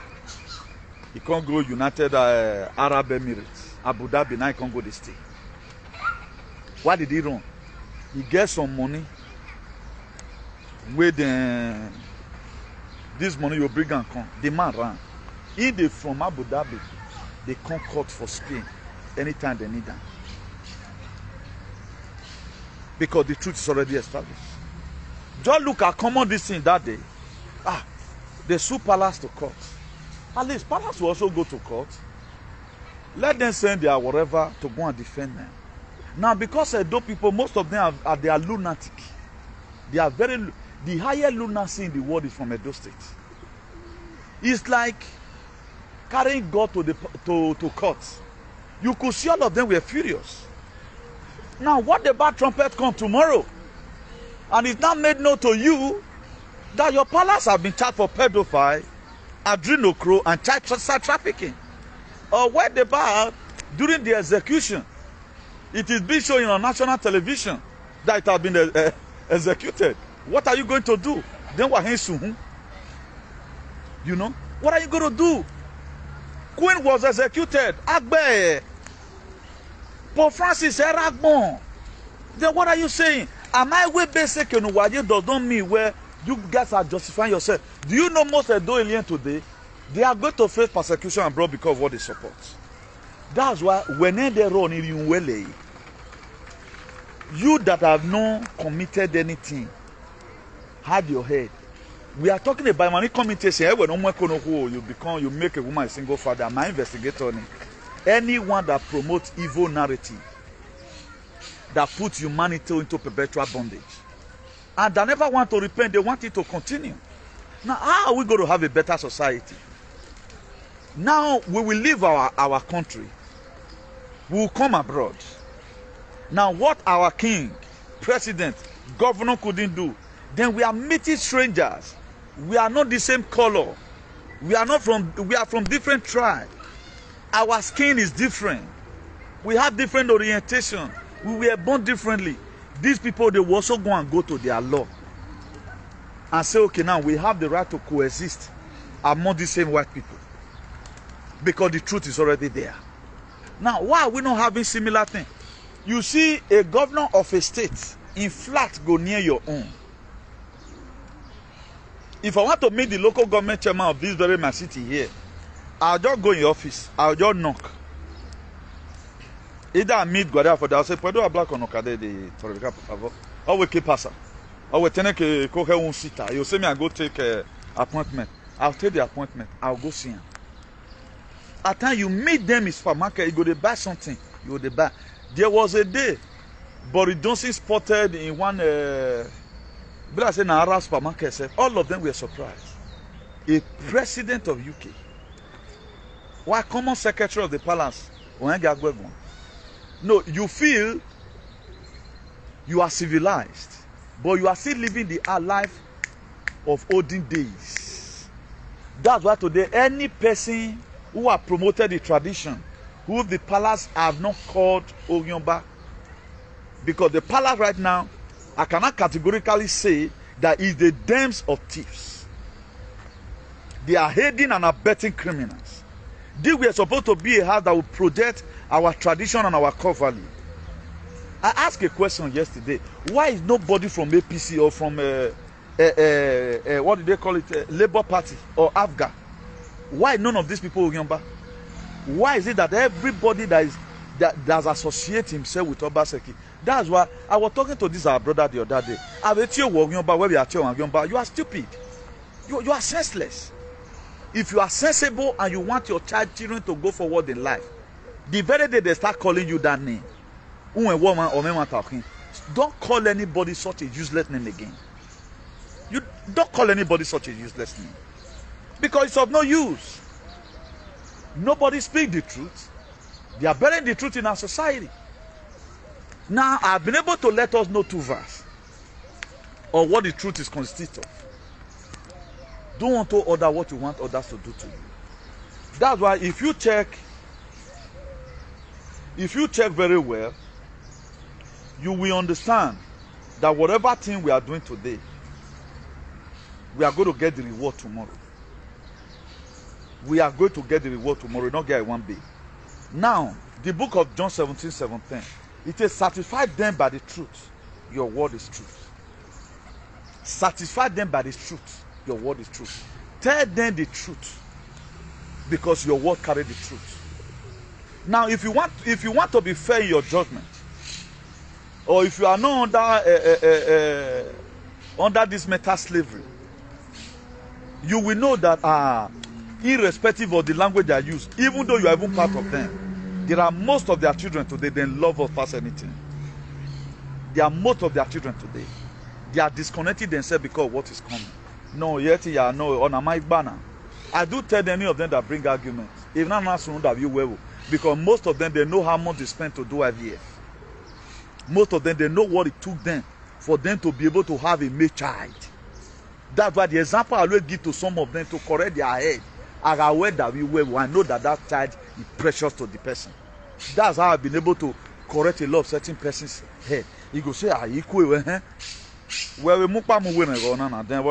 He can't go United Arab Emirates, Abu Dhabi, now he can't go the state. Why did he run? He gets some money. Where this money you bring and come, the man ran. If they from Abu Dhabi, they come court for Spain anytime they need them. Because the truth is already established. Just look at common this thing that day. They sue Palace to court. At least Palace will also go to court. Let them send their whatever to go and defend them. Now, because Edo people, most of them they are lunatic. They are the highest lunacy in the world is from Edo State. It's like carrying God to court. You could see all of them were furious. Now, what about trumpet come tomorrow? And it's not made known to you that your palace have been charged for pedophile, adrenochrome, and child trafficking. Or what about during the execution? It is being shown on national television that it has been executed. What are you going to do? Then what? You know? What are you going to do? Queen was executed. Agbe. Pope Francis Eragbon. Then what are you saying? Am I way basic in Uwaye does not mean where you guys are justifying yourself? Do you know most of LLING today? They are going to face persecution abroad because of what they support. That's why when they run in Uwele, you that have not committed anything, hide your head. We are talking about money committee saying you make a woman a single father. My investigator on it. Anyone that promotes evil narrative, that puts humanity into perpetual bondage, and they never want to repent, they want it to continue. Now, how are we going to have a better society? Now we will leave our country. We will come abroad. Now, what our king, president, governor couldn't do, then we are meeting strangers. We are not the same color. We are from different tribes. Our skin is different. We have different orientation. We were born differently. These people, they will also go and go to their law and say, okay, now we have the right to coexist among the same white people because the truth is already there. Now, why are we not having similar thing? You see a governor of a state in flat go near your own. If I want to meet the local government chairman of this very my city here, I'll just go in your office. I'll just knock. Either I meet Guardia for that, I'll say, puedo hablar con Okade de Torreca, por favor. Or we keep pasa. Or we tenant que coge un cita. You say me I go take appointment. I'll take the appointment. I'll go see him. At time you meet them in supermarket, you go to buy something. You go to buy. There was a day, Boris Johnson spotted in one but I say Nara supermarket said, all of them were surprised. A president of UK. Why common secretary of the palace? No, you feel you are civilized, but you are still living the life of olden days. That's why today any person who have promoted the tradition, who the palace have not called Ogyomba, because the palace right now, I cannot categorically say that is the dens of thieves. They are aiding and abetting criminals. This were supposed to be a house that will project our tradition and our core value. I asked a question yesterday. Why is nobody from APC or from what do they call it, Labour Party or AFGA? Why none of these people Ogyomba? Why is it that everybody that does associate himself with Obaseki? That's why I was talking to this our brother the other day. You are stupid. You are senseless. If you are sensible and you want your children to go forward in life, the very day they start calling you that name, don't call anybody such a useless name again. You don't call anybody such a useless name, because it's of no use. Nobody speaks the truth. They are burying the truth in our society. Now I've been able to let us know 2 verses on what the truth is constituted of. Don't want to order what you want others to do to you. That's why if you check very well, you will understand that whatever thing we are doing today, we are going to get the reward tomorrow. We are going to get the reward tomorrow, not get it one day. Now, the book of John 17:17, it says, satisfy them by the truth. Your word is truth. Satisfy them by the truth. Your word is truth. Tell them the truth, because your word carries the truth. Now, if you want to be fair in your judgment, or if you are not under this meta slavery, you will know that irrespective of the language they use, even though you are even part of them, there are most of their children today, they love us past anything. There are most of their children today, they are disconnecting themselves because of what is coming. No, yet you are no on a mic banner. I do tell any of them that bring arguments, even not soon that you will, because most of them, they know how much they spent to do IVF. Most of them, they know what it took them for them to be able to have a male child. That's why the example I always give to some of them to correct their head. I aware that we will. I know that that child is precious to the person. That's how I've been able to correct a lot of certain person's head. You go say, equal, eh? Well, we move on then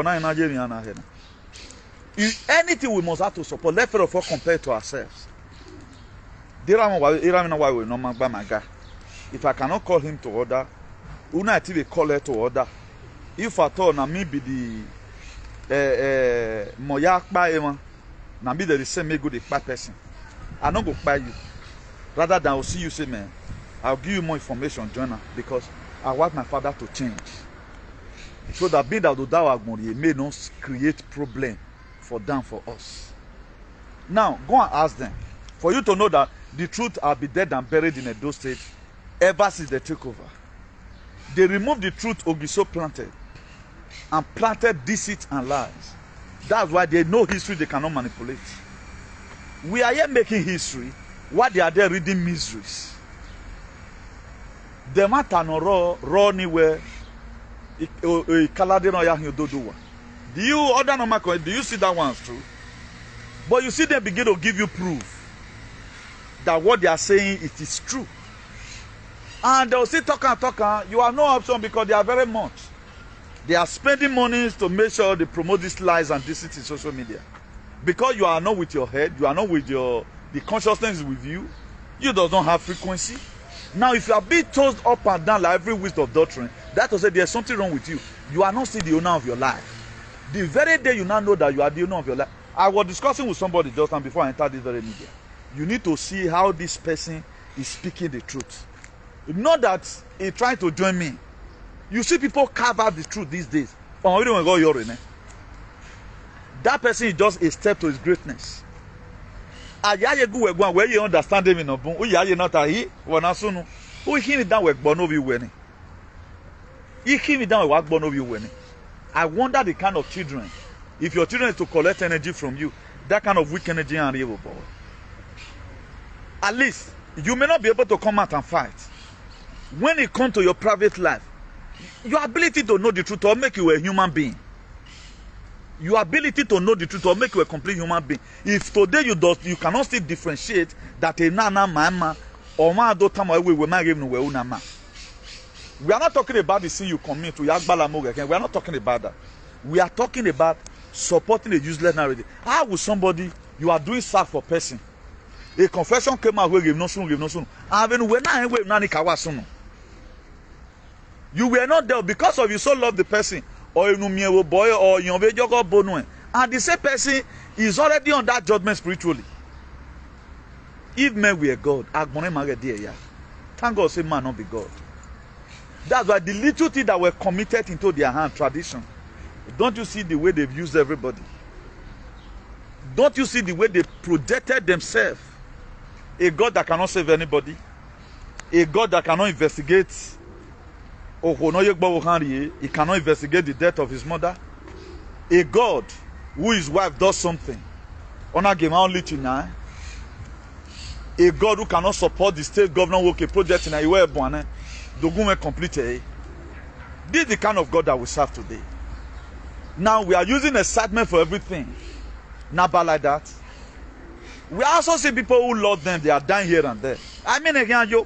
if anything we must have to support, let's first of all compare to ourselves. If I cannot call him to order, Una call her to order. If at all, na me be the moyak by him, na me the same me good the person. I not go buy you. Rather than I'll see you say, man, I'll give you more information, Jonah, because I want my father to change. So that being that Odawa may not create problem for them, for us. Now, go and ask them. For you to know that the truth will be dead and buried in Edo State ever since they took over. They removed the truth Ogiso planted and planted deceit and lies. That's why they know history they cannot manipulate. We are here making history while they are there reading miseries. The matter no raw anywhere. Do you order no matter? Do you see that one true? But you see them begin to give you proof that what they are saying it is true. And they'll say talk. You have no option because they are very much. They are spending money to make sure they promote these lies and deceit in social media. Because you are not with your head, you are not with the consciousness is with you. You does not have frequency. Now, if you are being tossed up and down like every wisdom of doctrine, that will say there's something wrong with you. You are not still the owner of your life. The very day you now know that you are the owner of your life. I was discussing with somebody just now before I entered this very media. You need to see how this person is speaking the truth. Not that he's trying to join me. You see people carve out the truth these days. That person is just a step to his greatness. Where you understand him in a boom, you not a he, one as soon. Who him down with Bonovi winning? He came down with Bonovi winning. I wonder the kind of children, if your children is to collect energy from you, that kind of weak energy and evil boy. At least you may not be able to come out and fight. When it comes to your private life, your ability to know the truth will make you a human being. Your ability to know the truth will make you a complete human being. If today you cannot still differentiate that a nana mama or ma do tama we ma give no we unama. We are not talking about the sin you commit to Yagbala Moga. We are not talking about that. We are talking about supporting a useless narrative. How will somebody, you are doing sack for person? A confession came out where give no soon. And when you were not there because of you so love the person, or you boy, or you bono. And the same person is already on that judgment spiritually. If men were God, thank God say man not be God. That's why the little things that were committed into their hand, tradition. Don't you see the way they've used everybody? Don't you see the way they projected themselves? A God that cannot save anybody. A God that cannot investigate. He cannot investigate the death of his mother. A God who his wife does something. A God who cannot support the state government work a project in Iwe Dogume completed. This is the kind of God that we serve today. Now we are using excitement for everything. Not bad like that. We also see people who love them, they are dying here and there. I mean again, yo,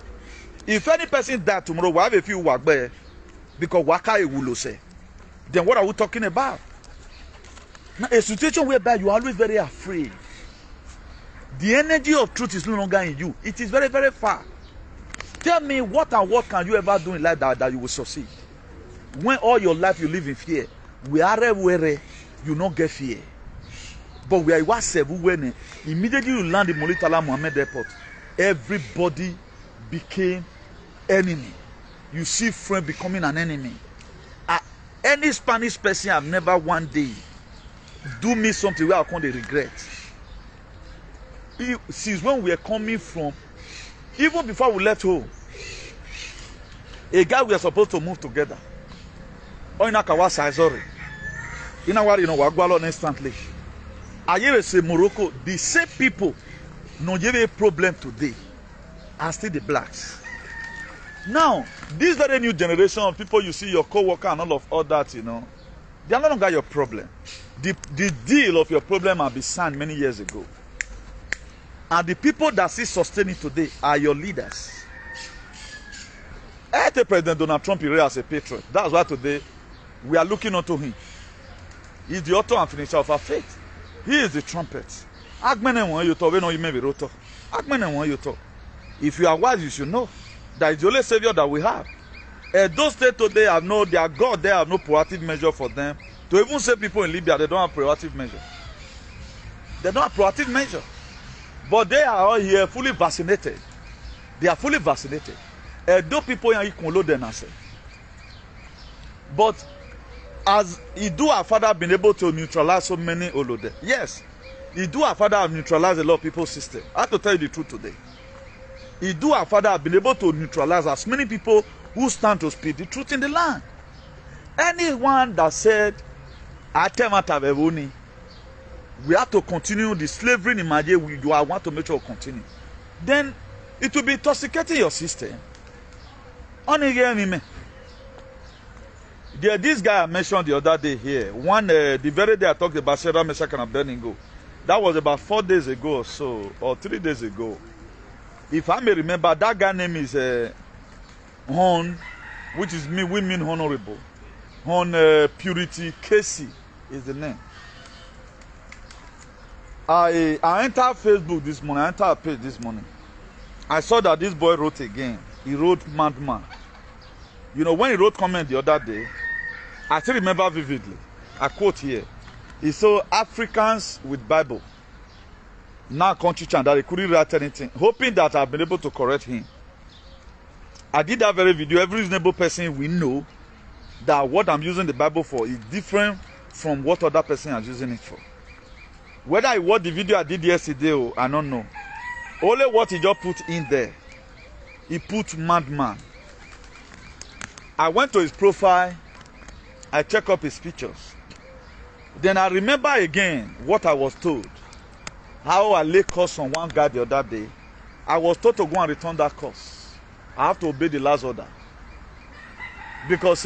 if any person die tomorrow, we have a few work there because waka will say. Then what are we talking about? Now a situation whereby you are always very afraid. The energy of truth is no longer in you. It is very, very far. Tell me what and what can you ever do in life that you will succeed? When all your life you live in fear, where you not get fear. But we are when immediately you land in Molitala Mohammed Airport, everybody became enemy. You see friend becoming an enemy. Any Spanish person have never one day do me something where I can't regret. Since when we are coming from, even before we left home, a guy we are supposed to move together. Oh, in Akawasa, sorry. In our, Wagwalon instantly. I say Morocco, the same people no give a problem today are still the blacks. Now, this very new generation of people you see, your co-worker and all that, they are no longer your problem. The deal of your problem have been signed many years ago. And the people that still sustain it today are your leaders. President Donald Trump is as a patriot. That's why today we are looking unto him. He's the author and finisher of our faith. He is the trumpet. If you are wise, you should know that is the only savior that we have. Those states today have no, their God, they have no proactive measure for them. To even say people in Libya, they don't have proactive measure. They don't have proactive measure. But they are all here fully vaccinated. They are fully vaccinated. Those people in Ikolo then say. But as he do our father been able to neutralize so many Olode. Yes, he do our father have neutralized a lot of people's system. I have to tell you the truth today. He do our father have been able to neutralize as many people who stand to speak the truth in the land. Anyone that said, we have to continue the slavery in Nigeria, I want to make sure we continue. Then it will be intoxicating your system. This guy I mentioned the other day here, the very day I talked about Shadrach, Meshach, and Abednego, that was about 4 days ago or so, or 3 days ago. If I may remember, that guy's name is Hon, which is we mean honorable. Hon Purity Casey is the name. I entered Facebook this morning, I entered a page this morning. I saw that this boy wrote again. He wrote madman. When he wrote comment the other day, I still remember vividly. I quote here. He saw Africans with Bible. Now country chant that he couldn't write anything, hoping that I've been able to correct him. I did that very video. Every reasonable person will know that what I'm using the Bible for is different from what other person is using it for. Whether I watched the video I did yesterday, or I don't know. Only what he just put in there. He put madman. I went to his profile. I checked up his pictures. Then I remember again what I was told. How I lay curse on one guy the other day. I was told to go and return that curse. I have to obey the last order. Because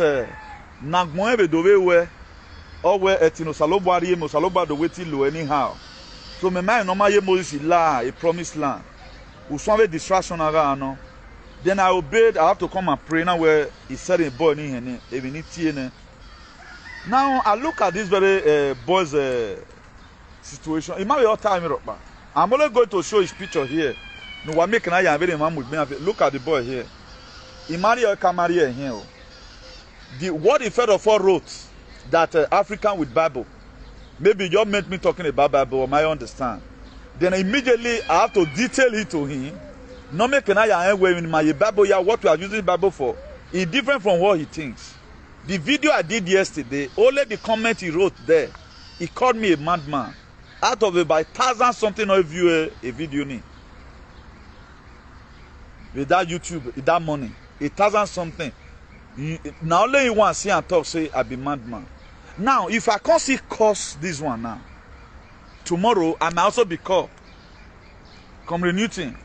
Nagmoe dove where or where etino salobari mo saloba do weti lo anyhow. So me mind normal ye Moses la a promised land. Uswanwe distraction aga no. Then I obeyed. I have to come and pray now where he said in boy ni hene eviniti. Now I look at this very boy's situation. It might be all time. I'm only going to show his picture here. No one making I very man with me. Look at the boy here. He married a Camaria here. What the F0R wrote that African with Bible. Maybe you meant me talking about Bible, or I understand. Then immediately I have to detail it to him. No making I in my Bible. Yeah, what we are using Bible for is different from what he thinks. The video I did yesterday, only the comment he wrote there, he called me a madman. Out of about 1,000 something of view a video ni. With that YouTube, with that money, 1,000 something. Now only you want to see and talk, say I be madman. Now, if I can't see curse this one now, tomorrow I may also be called. Come renewing,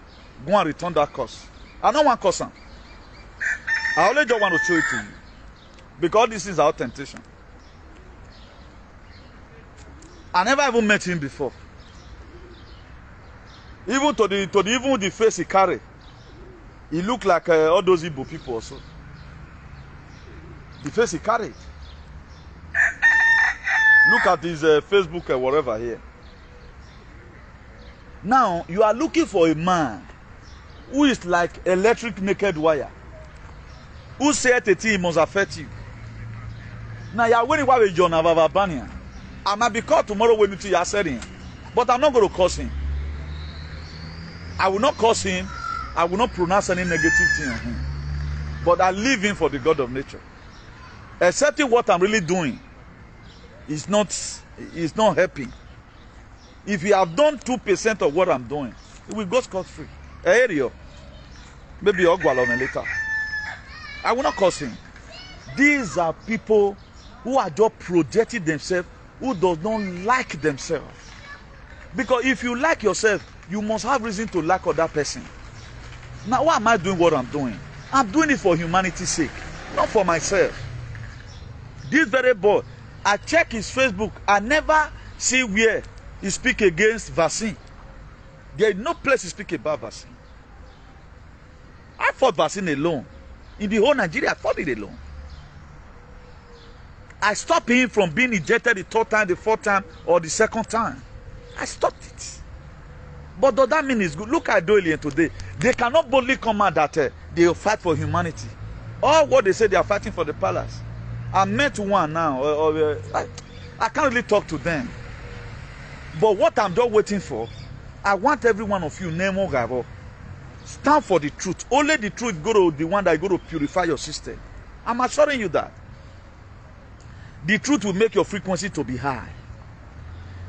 go and return that curse. I don't want curse. I only just want to show it to you. Because this is our temptation. I never even met him before. Even to the face he carry, he look like all those Igbo people also. The face he carried. Look at his Facebook or whatever here. Now you are looking for a man who is like electric naked wire. Who said that he must affect you. Now you are waiting while John Avavabania. I might be called tomorrow when you are saying, but I'm not going to curse him. I will not curse him. I will not pronounce any negative thing on him. But I leave him for the God of nature. Accepting what I'm really doing is not helping. If you have done 2% of what I'm doing, it will go scot-free. Area. Maybe I'll go along later. I will not curse him. These are people who are just projecting themselves, who does not like themselves. Because if you like yourself, you must have reason to like other person. Now, why am I doing what I'm doing? I'm doing it for humanity's sake, not for myself. This very boy, I check his Facebook, I never see where he speak against vaccine. There is no place he speak about vaccine. I fought vaccine alone. In the whole Nigeria, I fought it alone. I stopped him from being injected the 3rd time, the 4th time, or the 2nd time. I stopped it. But does that mean it's good? Look at Doyle today. They cannot boldly come out that they will fight for humanity. All what they say, they are fighting for the palace. I met one now. I can't really talk to them. But what I'm just waiting for, I want every one of you, Nemo Gabo, stand for the truth. Only the truth go to the one that is going to purify your system. I'm assuring you that. The truth will make your frequency to be high.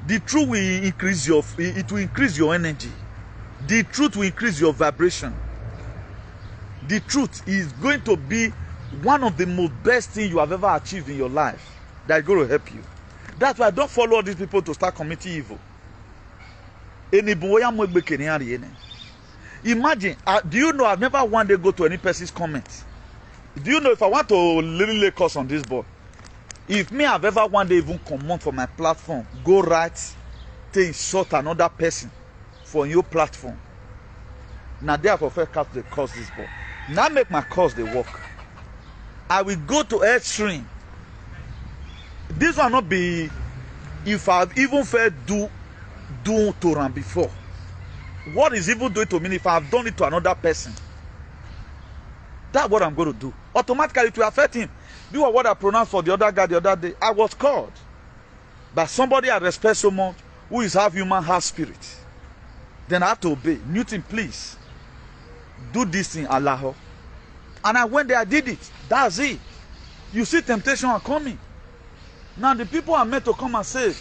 The truth will increase your energy. The truth will increase your vibration. The truth is going to be one of the most best things you have ever achieved in your life. That is going to help you. That's why I don't follow these people to start committing evil. Imagine, do you know I've never one day go to any person's comment. Do you know if I want to literally curse on this boy, if me I've ever one day even come on for my platform, go right, to insult another person for your platform. Now therefore first cut the curse this boy. Now make my curse they work. I will go to extreme. This will not be if I've even felt do to run before. What is even doing to me if I've done it to another person? That's what I'm going to do. Automatically it will affect him. Do what I pronounced for the other guy the other day. I was called by somebody I respect so much, who is half human, half spirit. Then I have to obey. Newton, please do this thing, Allah. And I went there, I did it. That's it. You see temptation are coming. Now the people are meant to come and say,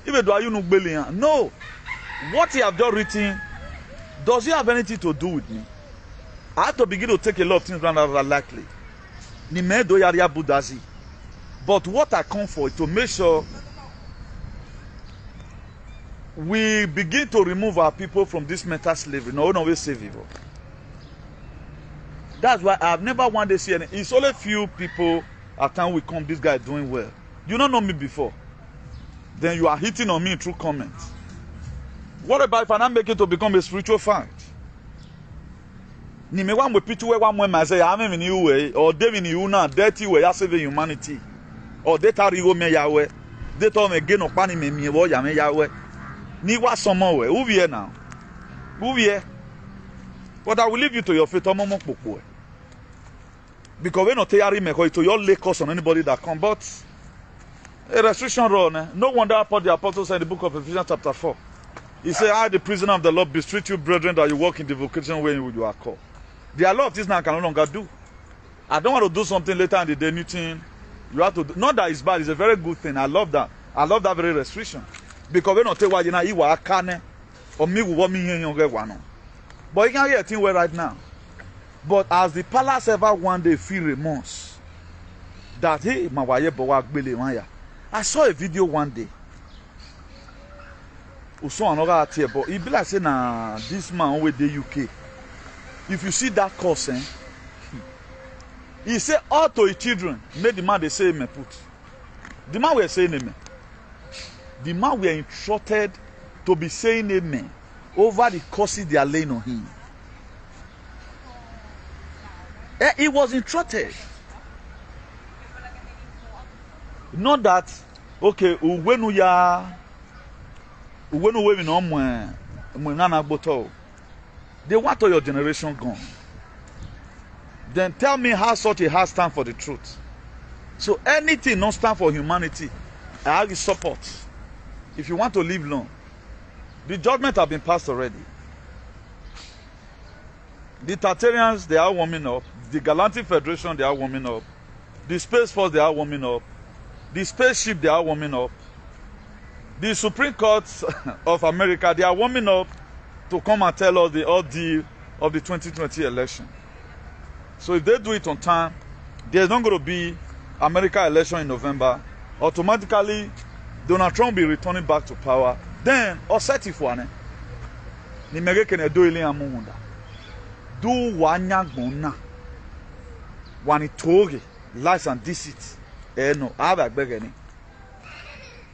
even though you know, no. What he have just written, does he have anything to do with me? I have to begin to take a lot of things rather likely. But what I come for is to make sure we begin to remove our people from this mental slavery. No one always save evil. That's why I've never one day seen it. It's only few people at time we come, this guy doing well. You don't know me before. Then you are hitting on me through comments. What about if I not make it to become a spiritual fight? Ni me wan we pitu we wan we say I am in you way or them in you now dirty way ya saving humanity. Or they tari go me yawe. They told me again okpa ni me wo ya me yawe. Ni wa somo we. Who be here now? Who be here? But I will leave you to your fate. Because we not tearing me to your lay cost on anybody that come. But a restriction run. No wonder Paul the Apostle said in the book of Ephesians chapter 4. He said, I, the prisoner of the Lord, beseech you, brethren, that you walk in the vocation where you are called. There are a lot of things now I can no longer do. I don't want to do something later in the day, new thing. You have to do. Not that it's bad, it's a very good thing. I love that. I love that very restriction. Because we don't tell why you know you are carne or me will me here one. But you can hear a thing where right now. But as the palace ever one day feel remorse that hey, my wife, I saw a video one day. Also another here, but it be like saying nah, this man with the UK. If you see that course, he said all to his children made the man they say me put. The man were saying amen. The man were instructed to be saying amen over the courses they are laying on him. He was instructed. Not that okay, when we are they want all your generation gone. Then tell me how such a has stand for the truth. So anything not stand for humanity, I have support. If you want to live long, the judgment have been passed already. The Tartarians, they are warming up. The Galactic Federation, they are warming up. The Space Force, they are warming up. The spaceship, they are warming up. The Supreme Court of America, they are warming up to come and tell us the ordeal of the 2020 election. So if they do it on time, there's not going to be American election in November. Automatically, Donald Trump will be returning back to power. Then, oseti fwane, ni megekene do ili amunda. Do wanyagbona. Wanitoge, lies and deceit. No, I have a beggar.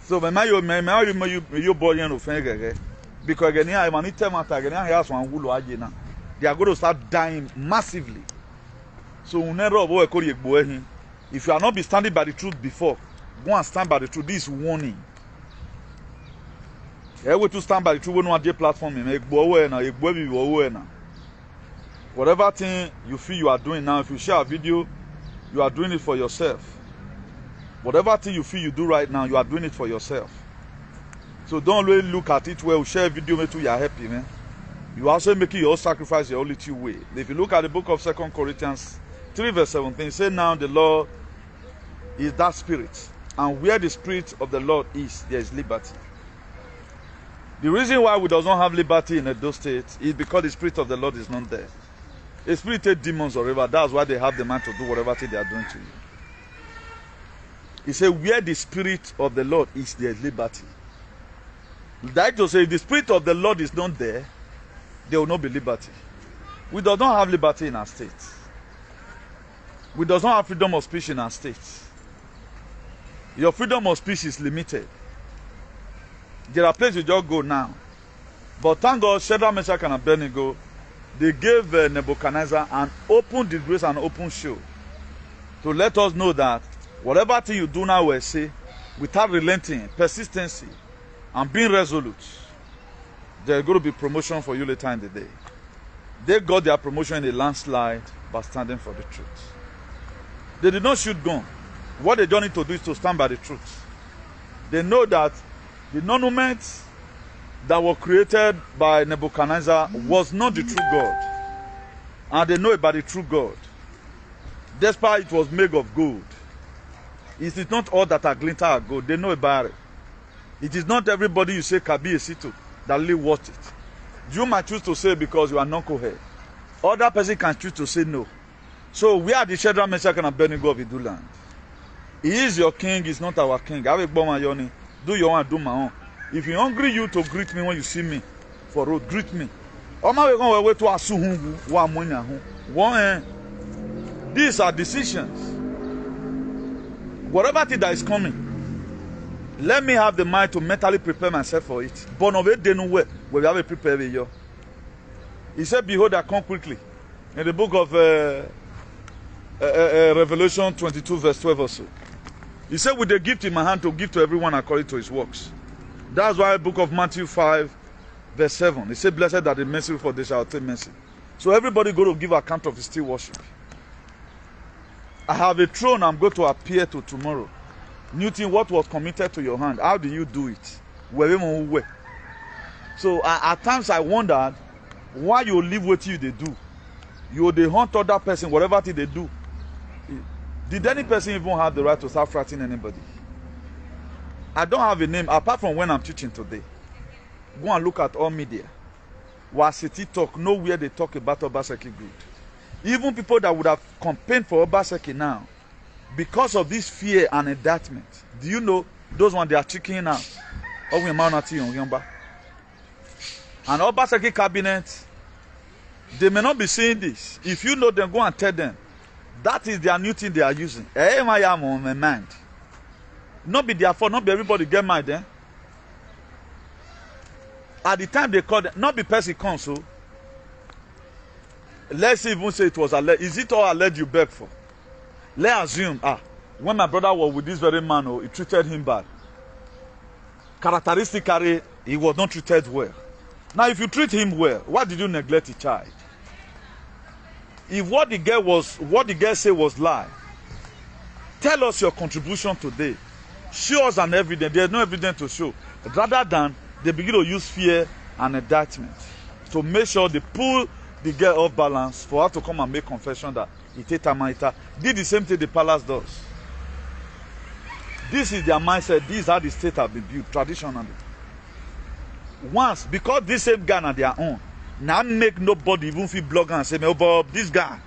So when you boy and offend because again I man it matter again I have one who agena. They are going to start dying massively. So if you are not be standing by the truth before, go and stand by the truth. This is warning. Every to stand by the truth when one day platform whatever thing you feel you are doing now, if you share a video, you are doing it for yourself. Whatever thing you feel you do right now, you are doing it for yourself. So don't really look at it where you share a video with you, you are happy, man. You are also making your sacrifice your only two way. If you look at the book of 2 Corinthians 3 verse 17, it says now the Lord is that spirit. And where the spirit of the Lord is, there is liberty. The reason why we does not have liberty in those states is because the spirit of the Lord is not there. A spirit demons or whatever, that's why they have the man to do whatever thing they are doing to you. He said, where the spirit of the Lord is, there is liberty. That to say, if the spirit of the Lord is not there, there will not be liberty. We do not have liberty in our states. We do not have freedom of speech in our states. Your freedom of speech is limited. There are places you just go now. But thank God, Shadrach, Meshach, and Abednego, they gave Nebuchadnezzar an open disgrace and open show to let us know that whatever thing you do now, we say, without relenting, persistency, and being resolute, there's going to be promotion for you later in the day. They got their promotion in a landslide by standing for the truth. They did not shoot gun. What they don't need to do is to stand by the truth. They know that the non-movement that were created by Nebuchadnezzar was not the true God. And they know about the true God. Despite it was made of gold. It is not all that are glitter are gold. They know about it. It is not everybody you say Kabi Esito that really watch it. You might choose to say because you are non-coherent. Other person can choose to say no. So we are the Shadrach, Meshach, and Abednego of Idu land. He is your king, he's not our king. I will bomb my yoni. Do your own, do my own. If you hungry you to greet me when you see me for road, greet me. These are decisions. Whatever thing that is coming, let me have the mind to mentally prepare myself for it. But no way they know where we have to prepare you. He said, behold, I come quickly. In the book of Revelation 22, verse 12 or so. He said, with a gift in my hand to give to everyone according to his works. That's why the book of Matthew 5, verse 7. He said, blessed are the merciful, for they shall obtain mercy. So everybody go to give account of his still worship. I have a throne I'm going to appear to tomorrow. Newton, what was committed to your hand? How do you do it? So at times I wondered why you live what you they do. You they hunt other person, whatever thing they do. Did any person even have the right to start frightening anybody? I don't have a name apart from when I'm teaching today. Go and look at all media. CEIT talk, nowhere they talk about Obaseki good. Even people that would have campaigned for Obaseki now, because of this fear and indictment, do you know those ones they are checking out? And Obaseki cabinet, they may not be saying this. If you know them, go and tell them. That is their new thing they are using. Mind. Not be their fault, not be everybody get mad then. At the time they called them, not be person comes, so let's even say it was alleged. Is it all alleged you beg for? Let's assume, when my brother was with this very man, he treated him bad. Characteristically, he was not treated well. Now, if you treat him well, why did you neglect the child? If what the girl said was lie, tell us your contribution today. Show us an evidence. There's no evidence to show. Rather than they begin to use fear and indictment to make sure they pull the girl off balance for her to come and make confession that Iteta did the same thing the palace does. This is their mindset. This is how the state have been built traditionally. Once, because this same guy on their own, now make nobody even feel blogger and say, oh Bob, this guy.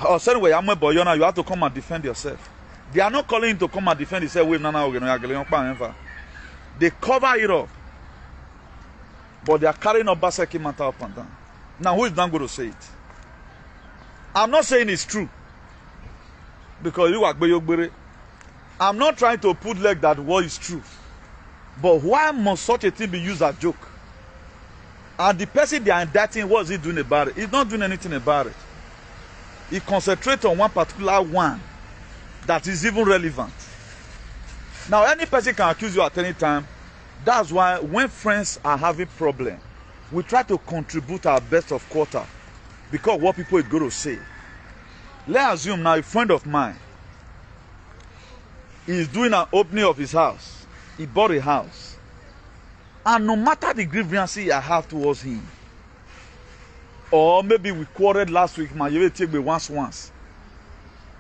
Or say, you have to come and defend yourself. They are not calling him to come and defend himself. They cover it up. But they are carrying Obaseki matter up and down. Now, who is not going to say it? I'm not saying it's true. Because you are Gbeyogbere. I'm not trying to put like that what is true. But why must such a thing be used as a joke? And the person they are indicting, what is he doing about it? He's not doing anything about it. He concentrates on one particular one that is even relevant. Now, any person can accuse you at any time. That's why when friends are having problems, we try to contribute our best of quarter because what people are going to say. Let's assume now a friend of mine is doing an opening of his house. He bought a house. And no matter the grievance I have towards him, or maybe we quarreled last week, man, you will take me once.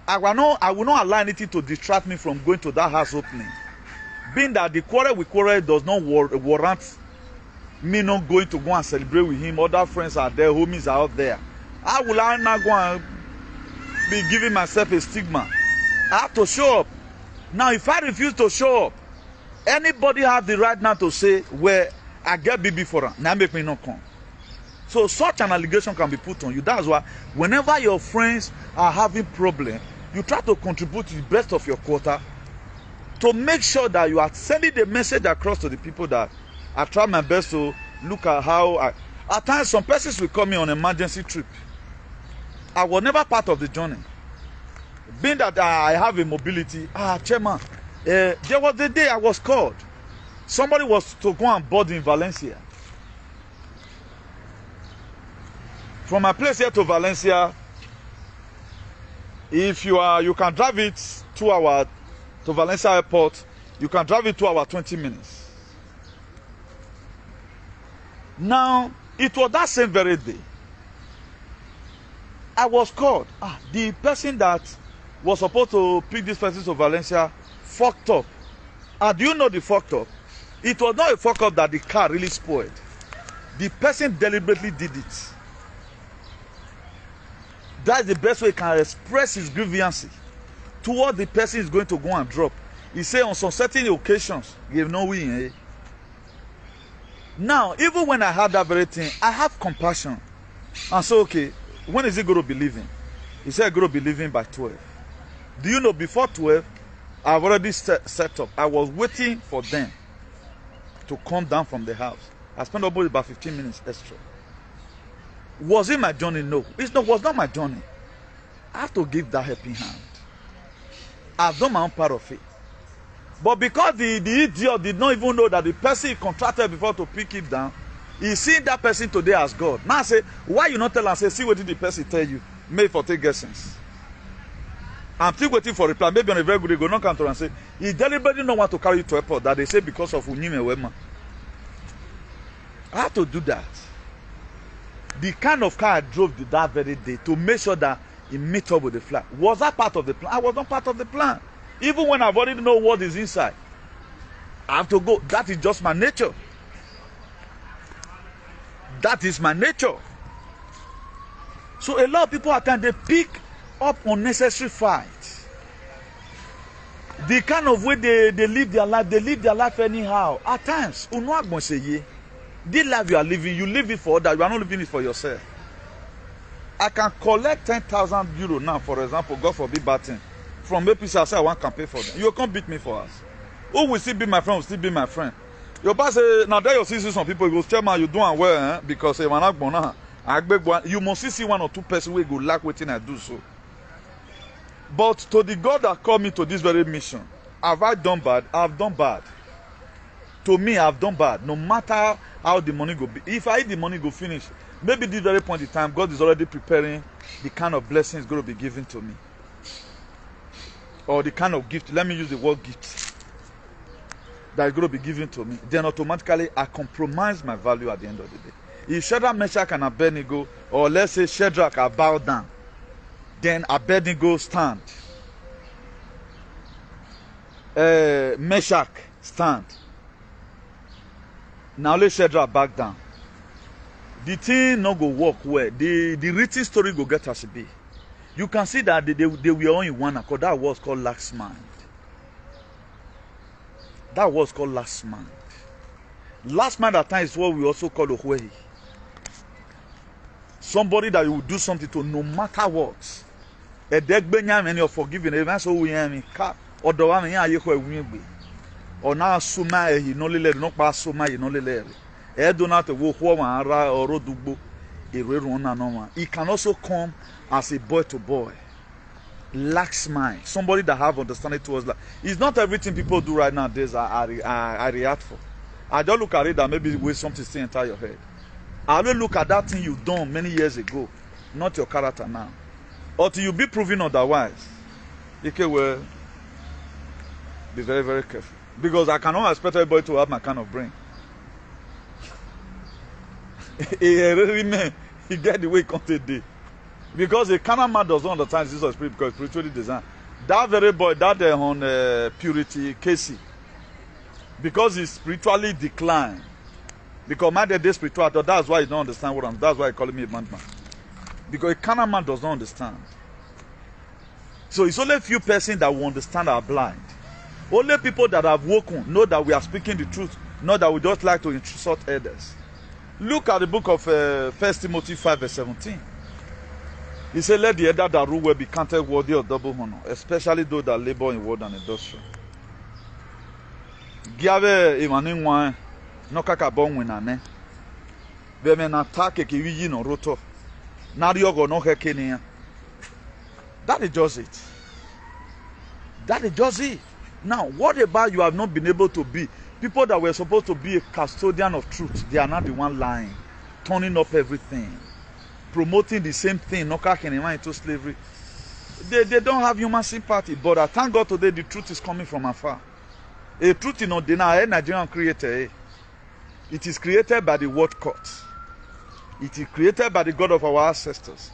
I will not allow anything to distract me from going to that house opening. Being that the quarrel we quarrel does not warrant me not going to go and celebrate with him. Other friends are there, homies are out there. I will not go and be giving myself a stigma. I have to show up. Now, if I refuse to show up, anybody have the right now to say, well, I get BB for her. Now make me not come. So such an allegation can be put on you. That's why whenever your friends are having problems, you try to contribute to the best of your quarter to make sure that you are sending the message across to the people that I try my best to look at how at times some persons will call me on an emergency trip. I was never part of the journey. Being that I have a mobility, chairman, there was the day I was called. Somebody was to go and board in Valencia. From my place here to Valencia, if you can drive it 2 hours to Valencia Airport, you can drive it 2 hours 20 minutes. Now, it was that same very day I was called. The person that was supposed to pick this person to Valencia fucked up. Do you know the fucked up? It was not a fuck up that the car really spoiled. The person deliberately did it. That's the best way he can express his grievance toward the person he's going to go and drop. He said on some certain occasions, he have no win. Now, even when I had that very thing, I have compassion. And so, okay, when is he going to be leaving? He said, going to be leaving by 12. Do you know, before 12, I've already set up. I was waiting for them to come down from the house. I spent about 15 minutes extra. Was it my journey? No. It was not my journey. I have to give that helping hand. I've done my own part of it. But because the idiot did not even know that the person he contracted before to pick it down, he seen that person today as God. Now I say, why you not tell and say, see what did the person tell you? Made for take guessings. I'm still waiting for reply. Maybe on a very good day, go knock and say, he deliberately don't want to carry you to airport. That they say because of Unyime Wema. I have to do that. The kind of car I drove that very day to make sure that he met up with the flight. Was that part of the plan? I was not part of the plan. Even when I've already know what is inside, I have to go. That is just my nature. That is my nature. So a lot of people at times they pick up unnecessary fights. The kind of way they live their life anyhow. At times, this life you are living, you live it for others, you are not living it for yourself. I can collect 10,000 euro now, for example, God forbid bad thing, from APC. I say I want to campaign for them. You can't beat me for us. Who will still be my friend will still be my friend. Your boss say, now there you see some people, you go tell me you doing well, because you must see one or two persons who go lack waiting I do so. But to the God that called me to this very mission, have I done bad? I've done bad. To me, I've done bad. No matter how the money go be. If I eat the money go finish, maybe this very point in time, God is already preparing the kind of blessings going to be given to me. Or the kind of gift, let me use the word gift, that is going to be given to me. Then automatically, I compromise my value at the end of the day. If Shadrach, Meshach, and Abednego, or let's say Shadrach, I bow down, then Abednego stand. Meshach stand. Now let Shadrach back down. The thing not go work well. The written story go get as it be. You can see that they were all in one accord. That was called last mind. That was called last mind. Last mind at times is what we also call Ohwehi. Somebody that you will do something to no matter what. A dead benyam and you're forgiving. Even so we are in car or the one you are or now suma he no le no pass suma he no le. E do not wo ho wan ra oro dugbo ererun na no one. It can also come as a boy to boy. Lax mind. Somebody that have understanding towards that. It's not everything people do right nowadays I react for. I just look at it that maybe with something still enter your head. I will look at that thing you done many years ago, not your character now. Until you be proven otherwise, you can well be very, very careful. Because I cannot expect everybody to have my kind of brain. He get the way he comes today. Because a carnal man does not understand this spirit because it's spiritually designed. That very boy, that on purity, Casey, because he's spiritually declined. Because my day spiritual, that's why he don't understand what I'm. That's why he calling me a madman. Because a carnal man does not understand. So it's only a few persons that will understand are blind. Only people that have woken know that we are speaking the truth, not that we just like to insult others. Look at the book of 1 Timothy 5 verse 17. He said, let the elder that rule well be counted worthy of double honor, especially those that labor in word and industry. Give Imanin wine, no kakabon winane. Vemen attack a kiwi no roto. Nariogo no hekenia. That is just it. That is just it. Now, what about you have not been able to be? People that were supposed to be a custodian of truth, they are not the one lying, turning up everything, promoting the same thing, not cracking into slavery. They don't have human sympathy. But I thank God today the truth is coming from afar. A truth in Odina, a Nigerian creator. It is created by the word court. It is created by the God of our ancestors.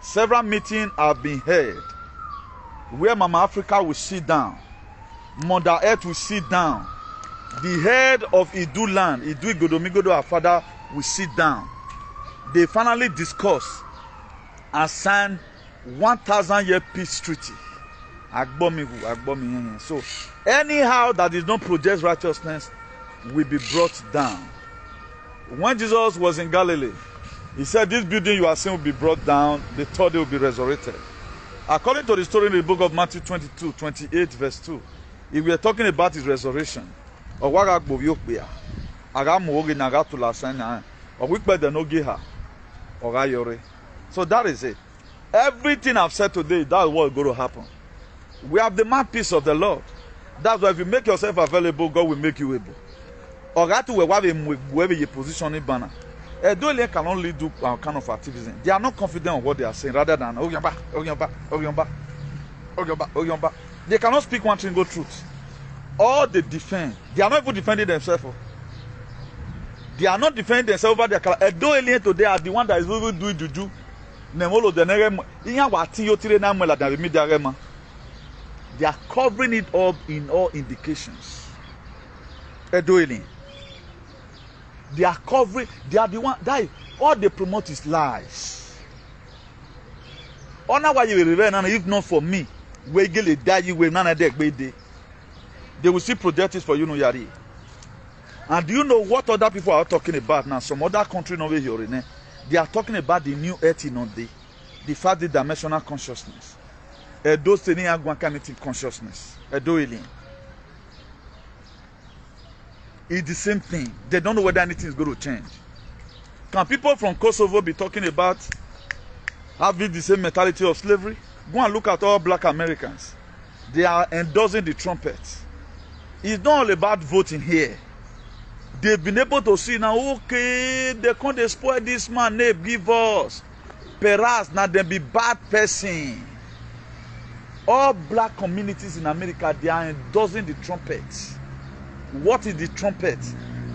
Several meetings have been held where Mama Africa will sit down, Mother Earth will sit down, the head of Idu land, Idu Igodomigodo, our father, will sit down. They finally discuss and sign 1,000-year peace treaty. So anyhow that is not project righteousness will be brought down. When Jesus was in Galilee, he said, this building you are seeing will be brought down, the third day will be resurrected. According to the story in the book of Matthew 22:28, verse 2, if we are talking about his resurrection, so that is it. Everything I've said today, that is what is going to happen. We have the mouthpiece of the Lord. That's why if you make yourself available, God will make you able. Or that will have a position in banner. They can only do kind of activism. They are not confident on what they are saying, rather than they cannot speak one single truth. Or they defend. They are not even defending themselves. They are not defending themselves over their color. Today are the one that is even doing juju. They are covering it up in all indications. They are covering, they are the one that all they promote is lies. Honor why you will revenge, and if not for me, we will die. You will none of that. They will still project it for you, no yari. And do you know what other people are talking about now? Some other country over here, they are talking about the new earth in the further dimensional consciousness. Those things are cognitive consciousness. It's the same thing. They don't know whether anything is going to change. Can people from Kosovo be talking about having the same mentality of slavery? Go and look at all black Americans. They are endorsing the trumpet. It's not all about voting here. They've been able to see now, okay, they can't spoil this man, they give us. Perhaps now they be bad person. All black communities in America, they are endorsing the trumpet. What is the trumpet?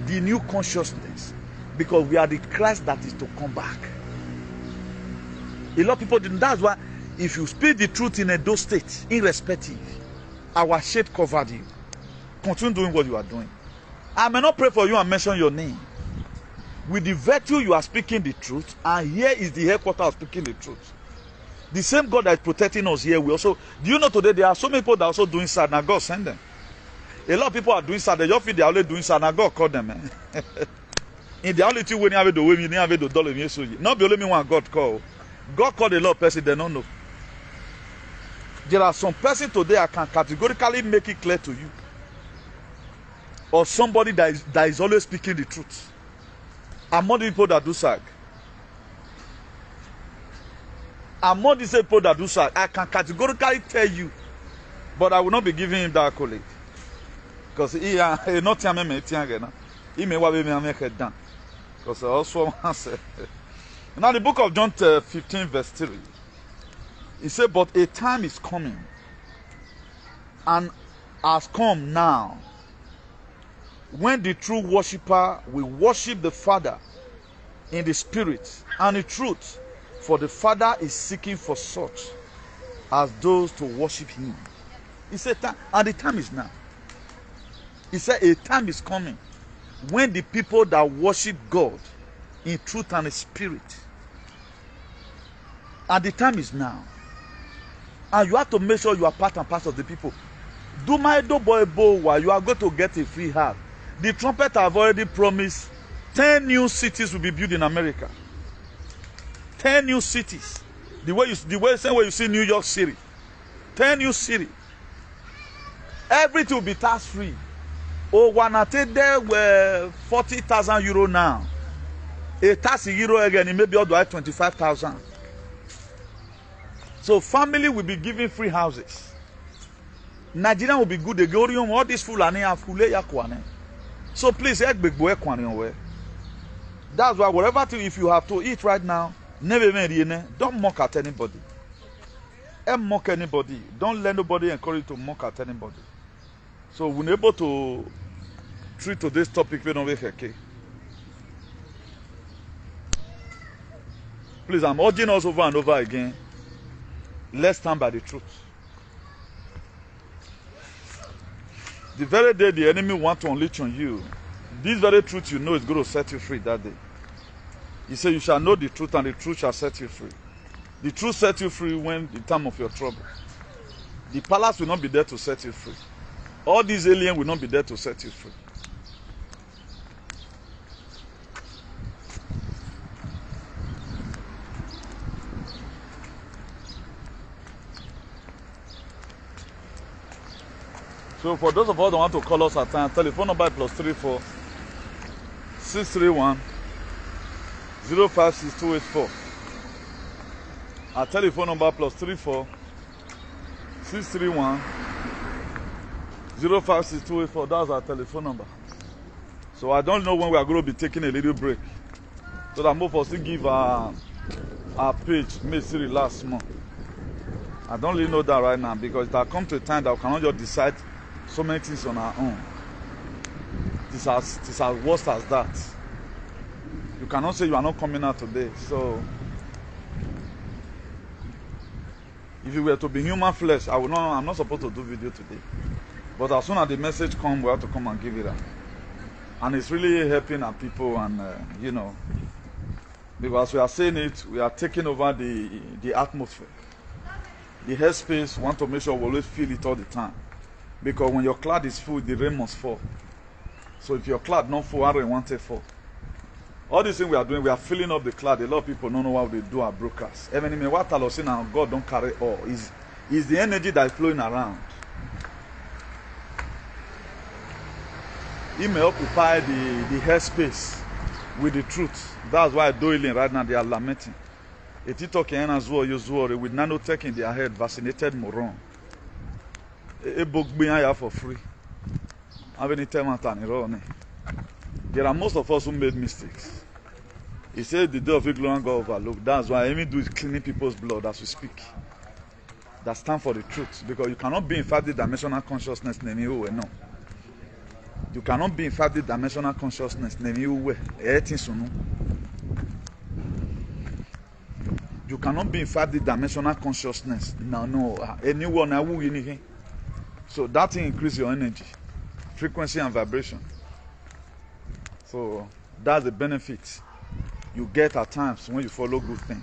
The new consciousness. Because we are the Christ that is to come back. A lot of people didn't. That's why if you speak the truth in those states, irrespective, our shade covered you. Continue doing what you are doing. I may not pray for you and mention your name. With the virtue you are speaking the truth, and here is the headquarters of speaking the truth. The same God that is protecting us here, we also. Do you know today there are so many people that are also doing sad? Now God send them. A lot of people are doing sad. They just feel they are only doing sad. Now God call them. In the only two way you have the way you have the dollar in you. Not be only me one God call. God called a lot of person they don't know. There are some person today I can categorically make it clear to you. Or somebody that is always speaking the truth. Among the people that do sag. Among the people that do sag, I can categorically tell you, but I will not be giving him that accolade. Because he not he may well be done. Because I also said. Now the book of John 15 verse 3. He said, but a time is coming and has come now when the true worshipper will worship the Father in the spirit and in truth, for the Father is seeking for such as those to worship him. He said, and the time is now. He said, a time is coming when the people that worship God in truth and in spirit, and the time is now. And you have to make sure you are part and parcel of the people. Do my do boy while you are going to get a free heart. The trumpet have already promised 10 new cities will be built in America. 10 new cities. Same way you see New York City. 10 new cities. Everything will be tax free. Oh, one at there were 40,000 euro now. A tax euro again, it may be all the 25,000. So family will be given free houses. Nigeria will be good. They go on all these full and so please, that's why whatever thing, if you have to eat right now, don't mock at anybody. Don't mock anybody. Don't let nobody encourage you to mock at anybody. So we're able to treat today's topic. Please, I'm urging us over and over again. Let's stand by the truth. The very day the enemy wants to unleash on you, this very truth you know is going to set you free that day. He said, you shall know the truth and the truth shall set you free. The truth set you free when the time of your trouble. The palace will not be there to set you free. All these aliens will not be there to set you free. So for those of us who want to call us at time, telephone number +34 631 056284. Our telephone number +34 631 056284. That's our telephone number. So I don't know when we are going to be taking a little break, so that most of us will give our page may still relax more. I don't really know that right now, because it has come to a time that we cannot just decide so many things on our own. It's as worse as that. You cannot say you are not coming out today. So if you were to be human flesh, I'm not supposed to do video today. But as soon as the message comes, we have to come and give it out. And it's really helping our people, and you know, because we are saying it, we are taking over the atmosphere. The headspace, we want to make sure we always feel it all the time. Because when your cloud is full, the rain must fall. So if your cloud not full, rain won't fall. All these things we are doing, we are filling up the cloud. A lot of people don't know what they do at broadcast. Even what I was saying now, God don't carry all. Is the energy that is flowing around. He may occupy the headspace with the truth. That's why Doiling right now they are lamenting. A TikTok with nanotech in their head, vaccinated moron. A book being for free. There are most of us who made mistakes. He said the day of ignorance got overlooked. That's why everything do is cleaning people's blood as we speak. That stand for the truth. Because you cannot be in 5D dimensional consciousness. You cannot be in 5D dimensional consciousness. You cannot be in 5D dimensional consciousness. No. Anyone. So that thing increases your energy, frequency and vibration. So that's the benefit you get at times when you follow good things.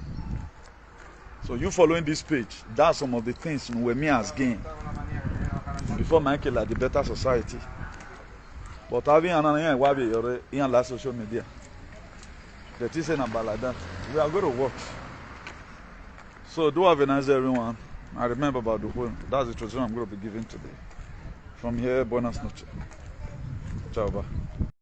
So you following this page, that's some of the things where me has gained before Michael like the better society. But having an in social media, that is about like that. We are going to watch. So do have a nice day, everyone. I remember about the whole. That's the tradition I'm going to be giving today. From here, buenas noches. Ciao, bye.